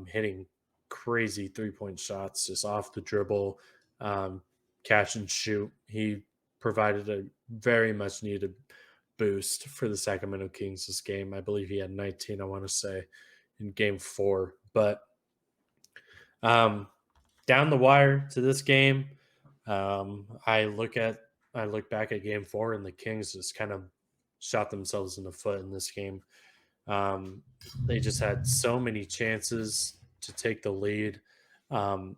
hitting crazy 3-point shots just off the dribble, um, catch and shoot. He provided a very much needed boost for the Sacramento Kings this game. I believe he had 19, I want to say, in game 4. But um, down the wire to this game, I look back at game 4 and the Kings just kind of shot themselves in the foot in this game. They just had so many chances to take the lead. Um,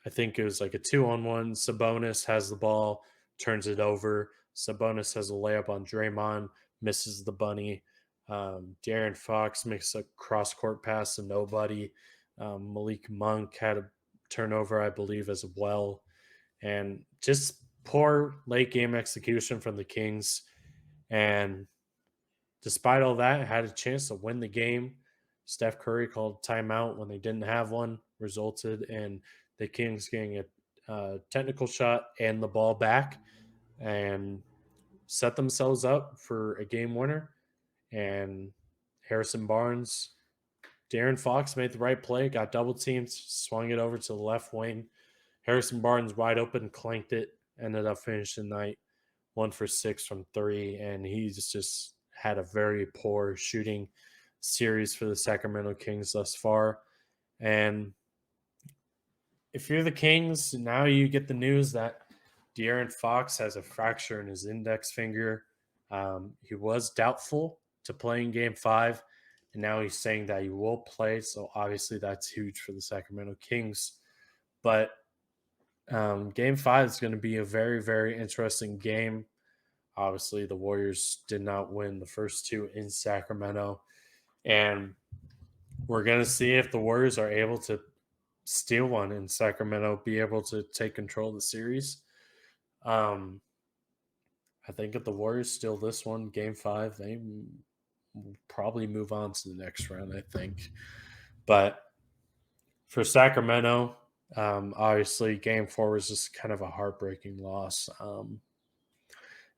I think it was like a 2-on-1. Sabonis has the ball, turns it over. Sabonis has a layup on Draymond, misses the bunny. De'Aaron Fox makes a cross court pass to nobody. Malik Monk had a turnover, I believe, as well. And just poor late game execution from the Kings. And despite all that, had a chance to win the game. Steph Curry called timeout when they didn't have one, resulted in the Kings getting a technical shot and the ball back and set themselves up for a game winner. And Harrison Barnes, Darren Fox made the right play, got double teamed, swung it over to the left wing. Harrison Barnes wide open, clanked it, ended up finishing the night 1 for 6 from 3, and he's just had a very poor shooting series for the Sacramento Kings thus far. And if you're the Kings, now you get the news that De'Aaron Fox has a fracture in his index finger. He was doubtful to play in Game 5, and now he's saying that he will play. So obviously that's huge for the Sacramento Kings. But Game 5 is going to be a very, very interesting game. Obviously, the Warriors did not win the first two in Sacramento. And we're going to see if the Warriors are able to steal one in Sacramento, be able to take control of the series. I think if the Warriors steal this one, Game 5, they will probably move on to the next round, I think. But for Sacramento, obviously, Game 4 was just kind of a heartbreaking loss.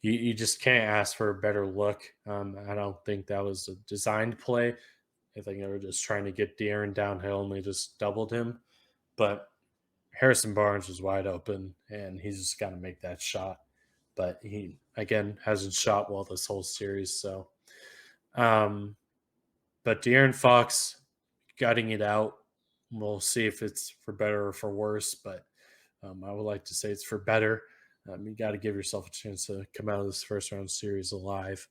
You just can't ask for a better look. I don't think that was a designed play. I think they were just trying to get De'Aaron downhill and they just doubled him. But Harrison Barnes was wide open and he's just got to make that shot. But he, again, hasn't shot well this whole series. So, but De'Aaron Fox gutting it out. We'll see if it's for better or for worse. But I would like to say it's for better. You got to give yourself a chance to come out of this first round series alive.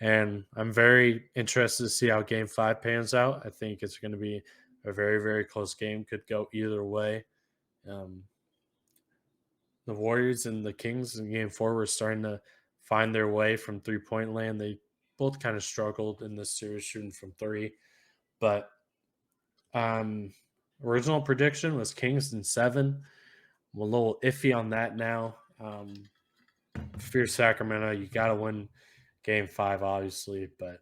And I'm very interested to see how Game 5 pans out. I think it's going to be a very, very close game. Could go either way. The Warriors and the Kings in Game 4 were starting to find their way from three-point land. They both kind of struggled in this series shooting from three. But original prediction was Kings in 7. I'm a little iffy on that now. If you're Sacramento, you got to win Game 5, obviously, but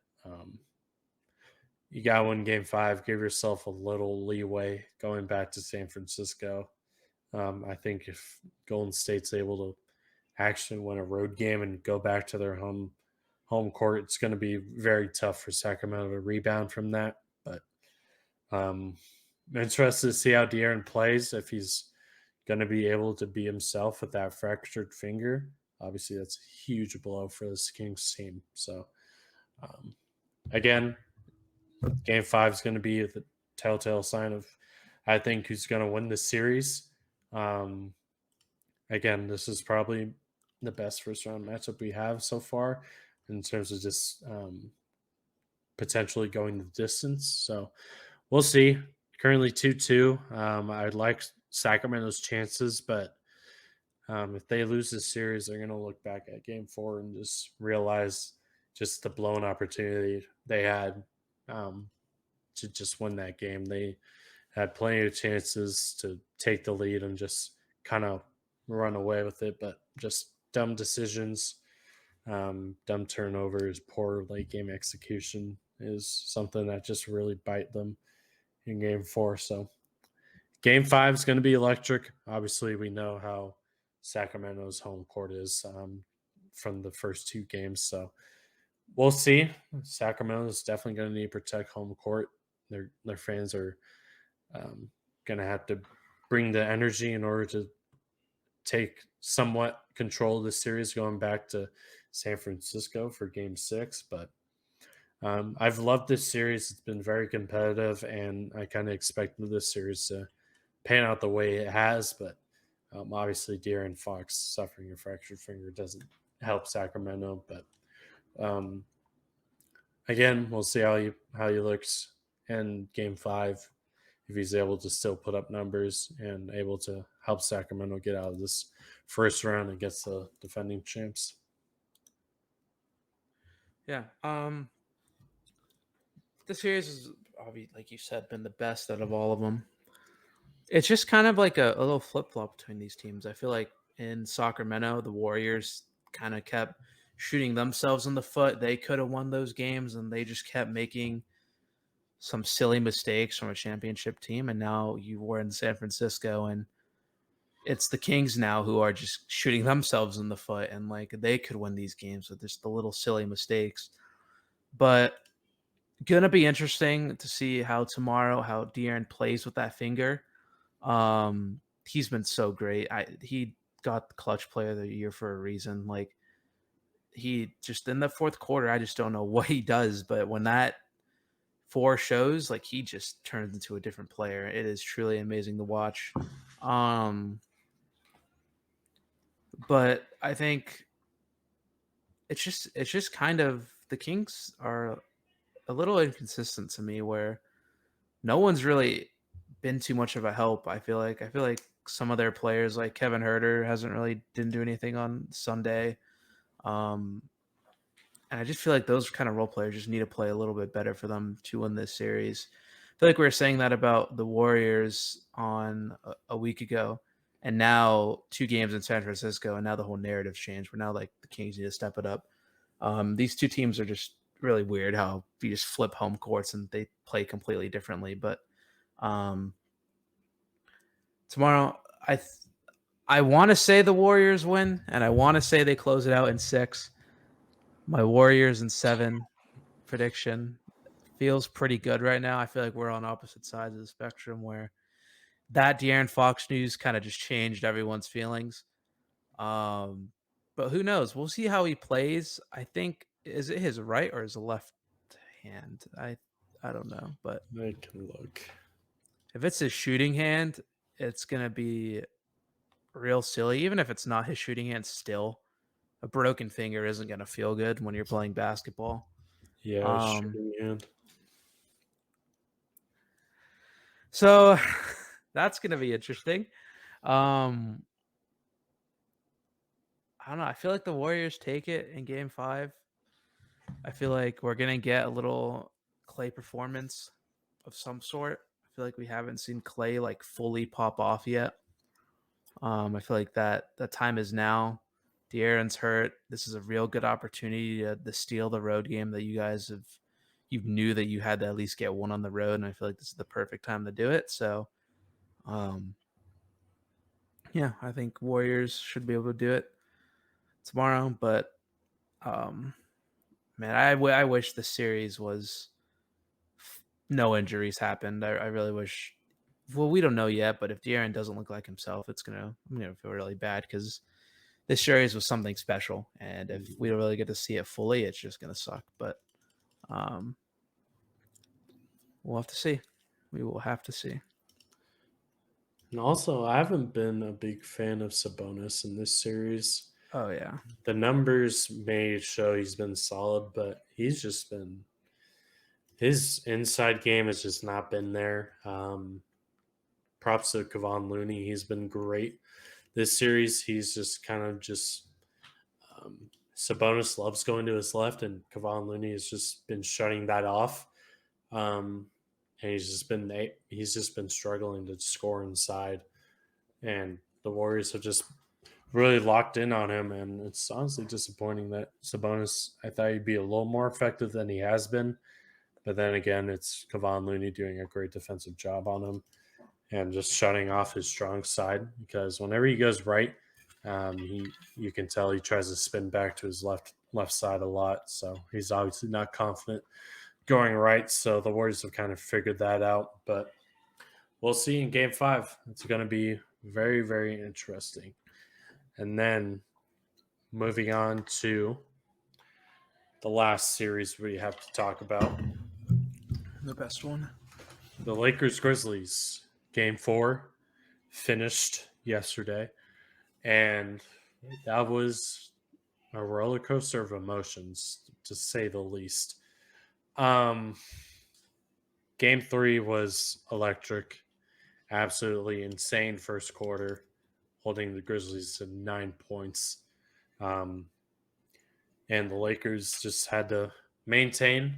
you got to win Game 5. Give yourself a little leeway going back to San Francisco. I think if Golden State's able to actually win a road game and go back to their home court, it's going to be very tough for Sacramento to rebound from that. But I'm interested to see how De'Aaron plays, if he's going to be able to be himself with that fractured finger. Obviously, that's a huge blow for this Kings team. So, again, Game 5 is going to be the telltale sign of, I think, who's going to win the series. Again, this is probably the best first round matchup we have so far in terms of just potentially going the distance. So, we'll see. Currently 2-2. I'd like Sacramento's chances, but if they lose this series, they're going to look back at Game 4 and just realize just the blown opportunity they had to just win that game. They had plenty of chances to take the lead and just kind of run away with it, but just dumb decisions, dumb turnovers, poor late game execution is something that just really bite them in Game 4. So Game 5 is going to be electric. Obviously, we know how Sacramento's home court is from the first two games. So we'll see. Sacramento is definitely going to need to protect home court. Their fans are going to have to bring the energy in order to take somewhat control of the series going back to San Francisco for Game 6. But I've loved this series. It's been very competitive, and I kind of expected this series to pan out the way it has. But obviously, De'Aaron Fox suffering a fractured finger doesn't help Sacramento. But again, we'll see how he looks in Game 5, if he's able to still put up numbers and able to help Sacramento get out of this first round against the defending champs. Yeah. The series is obviously, like you said, been the best out of all of them. It's just kind of like a little flip flop between these teams. I feel like in Sacramento, the Warriors kind of kept shooting themselves in the foot. They could have won those games, and they just kept making some silly mistakes from a championship team. And now you were in San Francisco, and it's the Kings now who are just shooting themselves in the foot, and like they could win these games with just the little silly mistakes. But gonna be interesting to see how De'Aaron plays with that finger. He's been so great. He got the clutch player of the year for a reason. Like he just in the fourth quarter, I just don't know what he does, but when that 4 shows, like, he just turns into a different player. It is truly amazing to watch. Um, but I think it's just kind of the Kings are a little inconsistent to me where no one's really been too much of a help. I feel like some of their players, like Kevin Herter, didn't do anything on Sunday. Um, and I just feel like those kind of role players just need to play a little bit better for them to win this series. I feel like we were saying that about the Warriors on a week ago, and now 2 games in San Francisco, and now the whole narrative's changed. We're now like the Kings need to step it up. These 2 teams are just really weird how you just flip home courts and they play completely differently. But um, tomorrow, I want to say the Warriors win, and I want to say they close it out in 6. My Warriors in 7 prediction feels pretty good right now. I feel like we're on opposite sides of the spectrum where that De'Aaron Fox news kind of just changed everyone's feelings. Um, but who knows? We'll see how he plays. I think is it his right or his left hand? I don't know, but I can look. if it's his shooting hand, it's gonna be real silly. Even if it's not his shooting hand, still a broken finger isn't gonna feel good when you're playing basketball. Yeah, Um, shooting hand. so that's gonna be interesting. Um, I don't know. I feel like the Warriors take it in game 5. I feel like we're going to get a little Clay performance of some sort. I feel like we haven't seen Clay like fully pop off yet. I feel like that time is now. De'Aaron's hurt. This is a real good opportunity to steal the road game that you knew that you had to at least get one on the road, and I feel like this is the perfect time to do it. So, um, yeah, I think Warriors should be able to do it tomorrow. But um, man, I wish the series was no injuries happened. I really wish. Well, we don't know yet, but if De'Aaron doesn't look like himself, I'm gonna feel really bad because this series was something special, and if we don't really get to see it fully, it's just gonna suck. But um, we'll have to see. We will have to see. And also, I haven't been a big fan of Sabonis in this series. Oh yeah, The numbers may show he's been solid, but he's just been his inside game has just not been there. Props to Kevon Looney; he's been great this series. He's just kind of just Sabonis loves going to his left, and Kevon Looney has just been shutting that off. And he's just been struggling to score inside, and the Warriors have just really locked in on him. And it's honestly disappointing that Sabonis. I thought he'd be a little more effective than he has been, but then again, it's Kevon Looney doing a great defensive job on him and just shutting off his strong side because whenever he goes right, he you can tell he tries to spin back to his left side a lot. So he's obviously not confident going right. So the Warriors have kind of figured that out, but we'll see in Game 5. It's going to be very very interesting. And then moving on to the last series we have to talk about, the best one. the Lakers Grizzlies Game 4 finished yesterday, and that was a roller coaster of emotions, to say the least. Um, Game 3 was electric, absolutely insane first quarter, holding the Grizzlies to 9 points. Um, and the Lakers just had to maintain.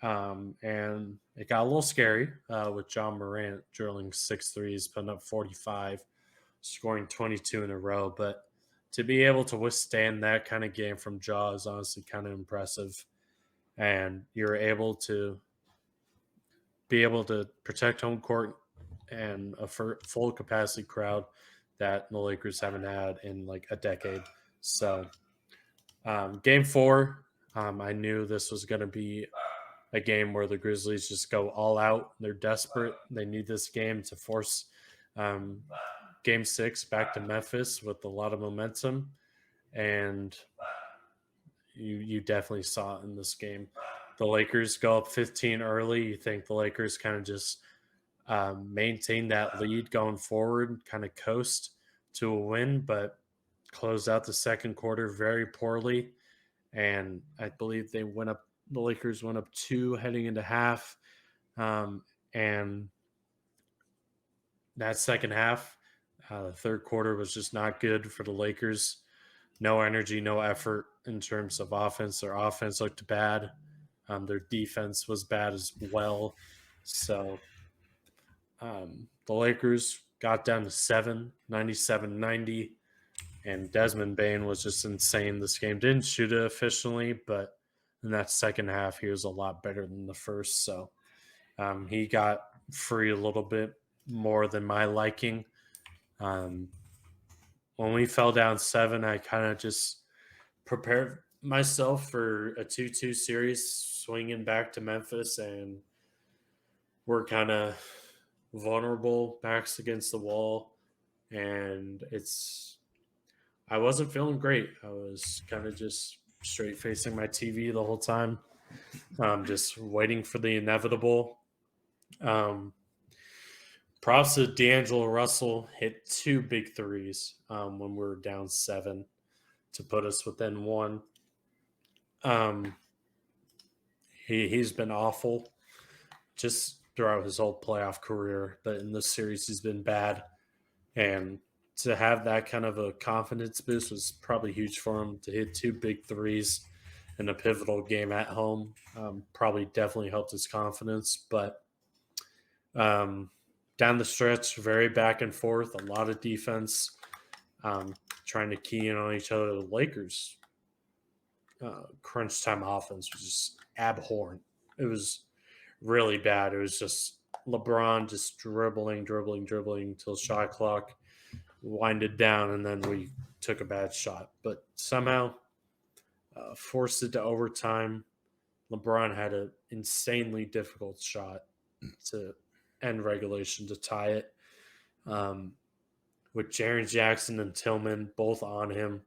And it got a little scary with John Morant drilling 6 threes, putting up 45, scoring 22 in a row. But to be able to withstand that kind of game from Ja is honestly kind of impressive. And you're able to protect home court and a full capacity crowd that the Lakers haven't had in like a decade. So, Game 4, I knew this was going to be a game where the Grizzlies just go all out. They're desperate. They need this game to force um, Game 6 back to Memphis with a lot of momentum, and you definitely saw it in this game. the Lakers go up 15 early. You think the Lakers kind of just maintain that lead going forward, kind of coast to a win, but closed out the second quarter very poorly. And I believe they went up, the Lakers went up two heading into half. And that second half, the third quarter was just not good for the Lakers. No energy, no effort in terms of offense. Their offense looked bad. Their defense was bad as well. So the Lakers got down to 97-90, and Desmond Bain was just insane this game. Didn't shoot it efficiently, but in that second half, he was a lot better than the first. So he got free a little bit more than my liking. Um, when we fell down seven, I kind of just prepared myself for a 2-2 series, swinging back to Memphis, and we're kind of vulnerable, backs against the wall, and I wasn't feeling great. I was kind of just straight facing my TV the whole time, just waiting for the inevitable. Um, Props to D'Angelo Russell, hit two big threes when we were down seven to put us within one. Um, he's been awful just throughout his whole playoff career, but in this series he's been bad. And to have that kind of a confidence boost was probably huge for him to hit two big threes in a pivotal game at home. Probably definitely helped his confidence, but um, down the stretch, very back and forth, a lot of defense, trying to key in on each other. The Lakers crunch time offense was just abhorrent. It was really bad. It was just LeBron just dribbling till shot clock winded down, and then we took a bad shot. But somehow forced it to overtime. LeBron had an insanely difficult shot to end regulation to tie it. Um, with Jaren Jackson and Tillman both on him.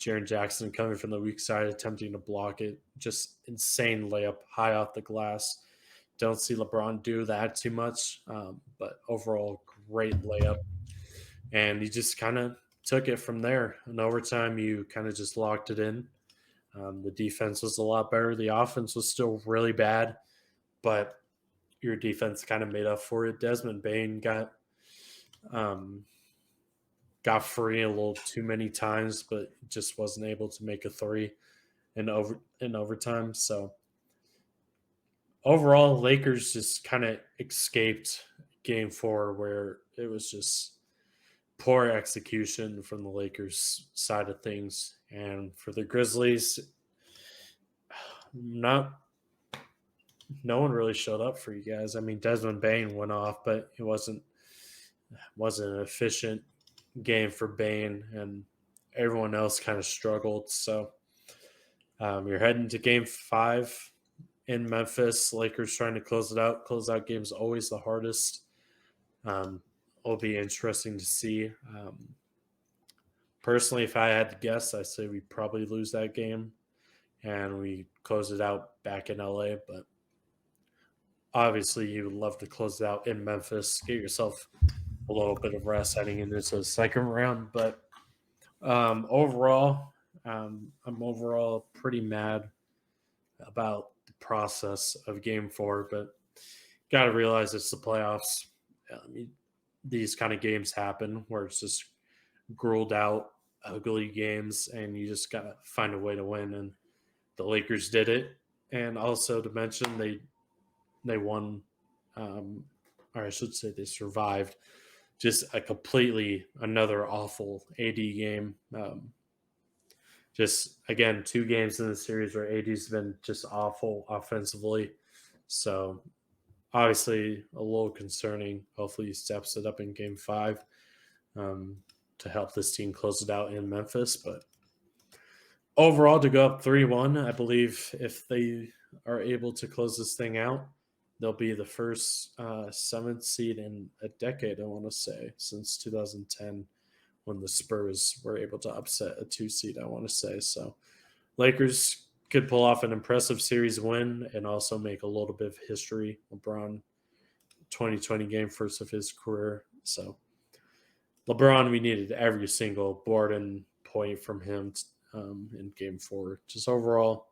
Jaren Jackson coming from the weak side, attempting to block it. Just insane layup high off the glass. Don't see LeBron do that too much, but overall, great layup. And he just kind of took it from there. In overtime, you kind of just locked it in. The defense was a lot better. The offense was still really bad, but your defense kind of made up for it. Desmond Bain um, got free a little too many times, but just wasn't able to make a three in overtime. So overall, Lakers just kind of escaped Game 4, where it was just poor execution from the Lakers side of things, and for the Grizzlies, not no one really showed up for you guys. I mean, Desmond Bain went off, but it wasn't an efficient game for Bain, and everyone else kind of struggled. So you're heading to Game 5 in Memphis. Lakers trying to close it out. Close out games always the hardest. It'll be interesting to see. Personally, if I had to guess, I say we probably lose that game and we close it out back in LA. But obviously, you would love to close it out in Memphis, get yourself a little bit of rest heading into the second round. But overall, I'm overall pretty mad about the process of Game 4, but got to realize it's the playoffs. I mean, these kind of games happen where it's just grilled out, ugly games, and you just got to find a way to win. And the Lakers did it. And also to mention, they won, or I should say, they survived just a completely another awful AD game. Just again, two games in the series where AD's been just awful offensively. So obviously a little concerning. Hopefully he steps it up in Game 5 to help this team close it out in Memphis. But overall, to go up 3-1, I believe if they are able to close this thing out, they'll be the first seventh seed in a decade, I want to say, since 2010 when the Spurs were able to upset a 2 seed, I want to say. So Lakers could pull off an impressive series win and also make a little bit of history. LeBron 2020 game, first of his career. So LeBron, we needed every single board and point from him in game 4. Just overall,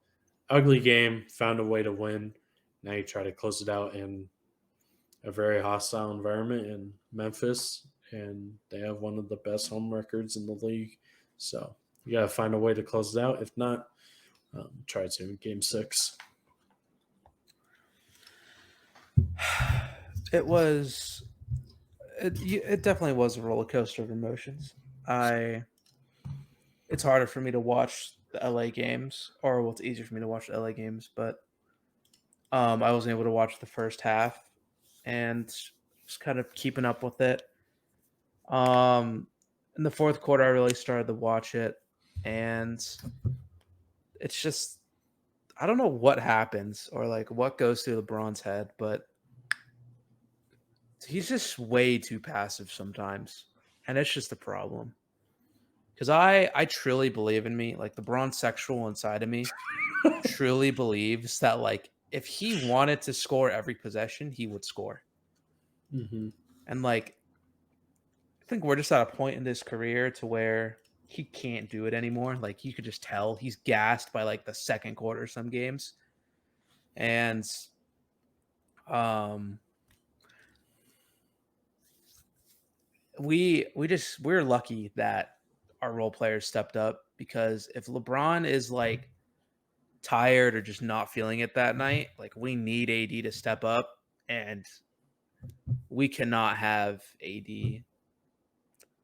ugly game, found a way to win. Now you try to close it out in a very hostile environment in Memphis, and they have one of the best home records in the league. So you got to find a way to close it out. If not, try to in game 6. It was it definitely was a roller coaster of emotions. It's harder for me to watch the LA games, or well, it's easier for me to watch the LA games, but I wasn't able to watch the first half and just kind of keeping up with it. In the fourth quarter, I really started to watch it, and it's just I don't know what happens or like what goes through LeBron's head, but he's just way too passive sometimes, and it's just a problem. Because I truly believe in me, like the Braun sexual inside of me truly believes that like if he wanted to score every possession, he would score. Mm-hmm. And like I think we're just at a point in his career to where he can't do it anymore. Like you could just tell he's gassed by like the second quarter some games. And um we're lucky that our role players stepped up because if LeBron is like tired or just not feeling it that night, like we need AD to step up and we cannot have AD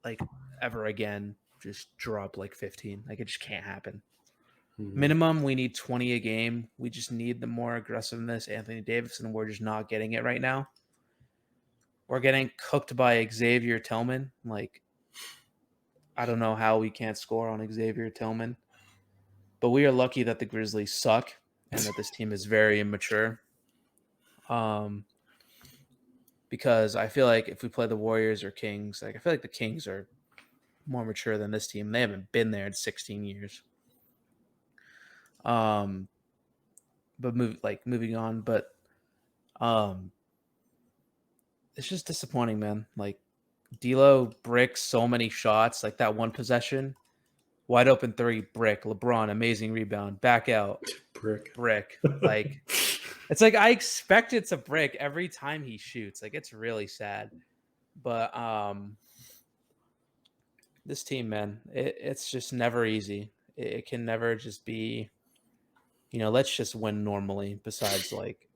like ever again just drop like 15. Like it just can't happen. Mm-hmm. Minimum we need 20 a game. We just need the more aggressiveness Anthony Davis and we're just not getting it right now. We're getting cooked by Xavier Tillman. Like I don't know how we can't score on Xavier Tillman. But we are lucky that the Grizzlies suck and that this team is very immature. Because I feel like if we play the Warriors or Kings, like I feel like the Kings are more mature than this team. They haven't been there in 16 years. Um, but moving on, but um, it's just disappointing, man. Like D'Lo bricks so many shots, like that one possession, wide open three, brick. LeBron, amazing rebound, back out, brick. Like it's like I expect it's a brick every time he shoots. Like it's really sad. But this team, man, it's just never easy. It can never just be, let's just win normally. Besides, like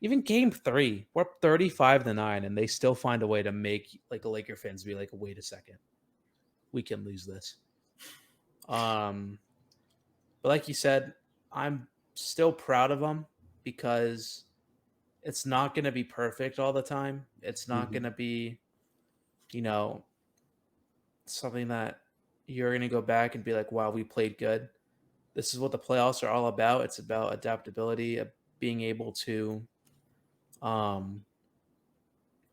even game 3, we're up 35-9, and they still find a way to make like a Laker fans be like, wait a second, we can lose this. But like you said, I'm still proud of them because it's not going to be perfect all the time. It's not going to be, you know, something that you're going to go back and be like, wow, we played good. This is what the playoffs are all about. It's about adaptability, being able to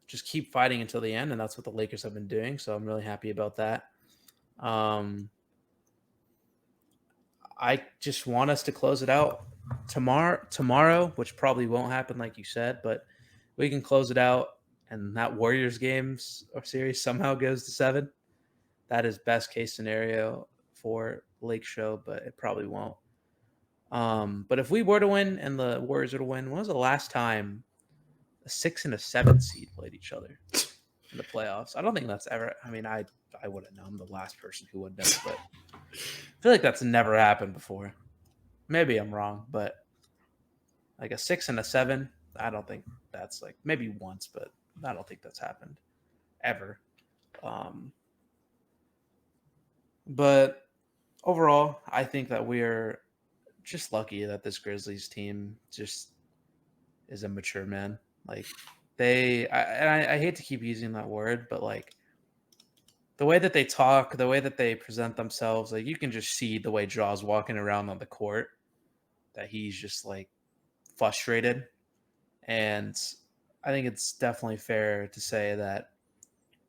just keep fighting until the end. And that's what the Lakers have been doing. So I'm really happy about that. I just want us to close it out tomorrow, which probably won't happen like you said, but we can close it out and that Warriors games or series somehow goes to 7. That is best case scenario for Lake Show, but it probably won't. But if we were to win and the Warriors were to win, when was the last time a 6 and a 7 seed played each other in the playoffs? I don't think that's ever. I mean, I wouldn't know. I'm the last person who would know, but I feel like that's never happened before. Maybe I'm wrong, but like a 6 and a 7, I don't think that's like maybe once, but I don't think that's happened ever. But overall, I think that we're just lucky that this Grizzlies team just is a mature man. Like I hate to keep using that word, but like the way that they talk, the way that they present themselves, like you can just see the way Jaw's walking around on the court that he's just like frustrated. And I think it's definitely fair to say that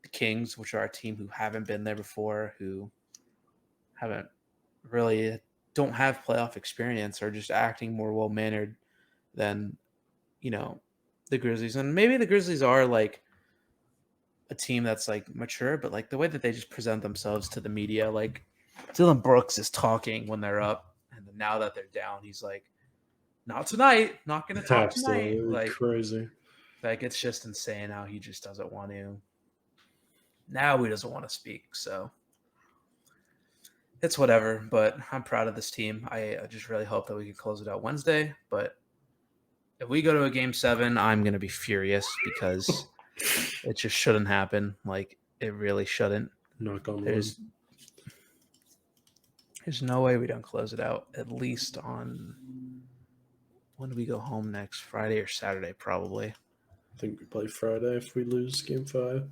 the Kings, which are a team who haven't been there before, who haven't really don't have playoff experience are just acting more well mannered than the Grizzlies. And maybe the Grizzlies are like a team that's like mature, but like the way that they just present themselves to the media, like Dylan Brooks is talking when they're up, and then now that they're down, he's like, "Not tonight, not going to talk tonight." Absolutely crazy. Like it's just insane how he just doesn't want to. Now he doesn't want to speak, so it's whatever. But I'm proud of this team. I just really hope that we can close it out Wednesday. But if we go to a game 7, I'm going to be furious because it just shouldn't happen. Like it really shouldn't. Knock on wood. There's no way we don't close it out. At least on when do we go home next? Friday or Saturday, probably. I think we play Friday if we lose game 5.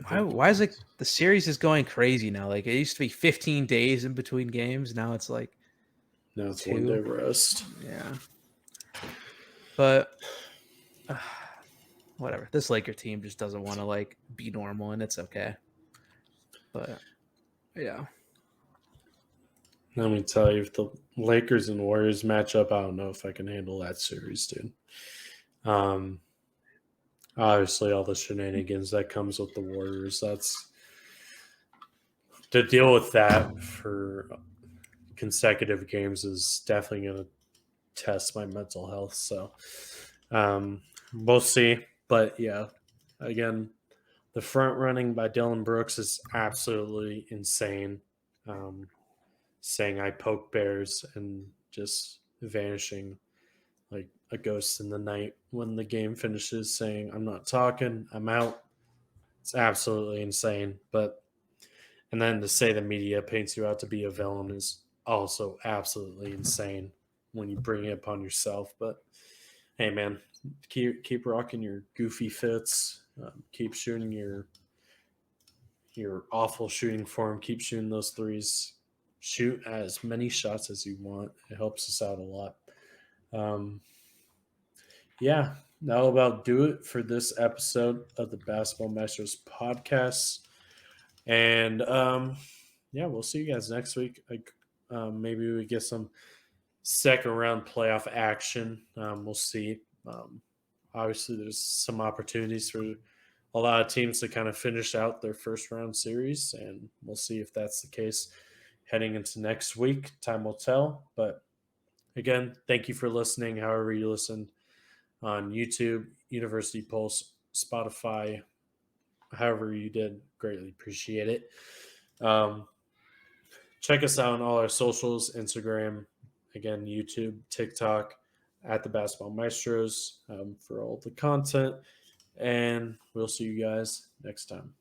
Why is it the series is going crazy now? Like it used to be 15 days in between games. Now it's like now it's 2. 1 day rest. Yeah. But whatever. This Laker team just doesn't want to like be normal, and it's okay. But yeah. Let me tell you, if the Lakers and Warriors match up, I don't know if I can handle that series, dude. Obviously, all the shenanigans that comes with the Warriors, that's to deal with that for consecutive games is definitely going to test my mental health. So we'll see. But yeah, again, the front running by Dylan Brooks is absolutely insane. Saying I poke bears and just vanishing like a ghost in the night when the game finishes, saying I'm not talking, I'm out. It's absolutely insane. And then to say the media paints you out to be a villain is also absolutely insane when you bring it upon yourself. But hey, man, keep rocking your goofy fits. Keep shooting your awful shooting form. Keep shooting those threes. Shoot as many shots as you want. It helps us out a lot. Yeah, that'll about do it for this episode of the Basketball Masters podcast. And yeah, we'll see you guys next week. Like maybe we get some second round playoff action. We'll see. Obviously, there's some opportunities for a lot of teams to kind of finish out their first round series, and we'll see if that's the case heading into next week. Time will tell. But again, thank you for listening. However you listened on YouTube, University Pulse, Spotify, however you did, greatly appreciate it. Check us out on all our socials, Instagram, again, YouTube, TikTok, at the Basketball Maestros for all the content. And we'll see you guys next time.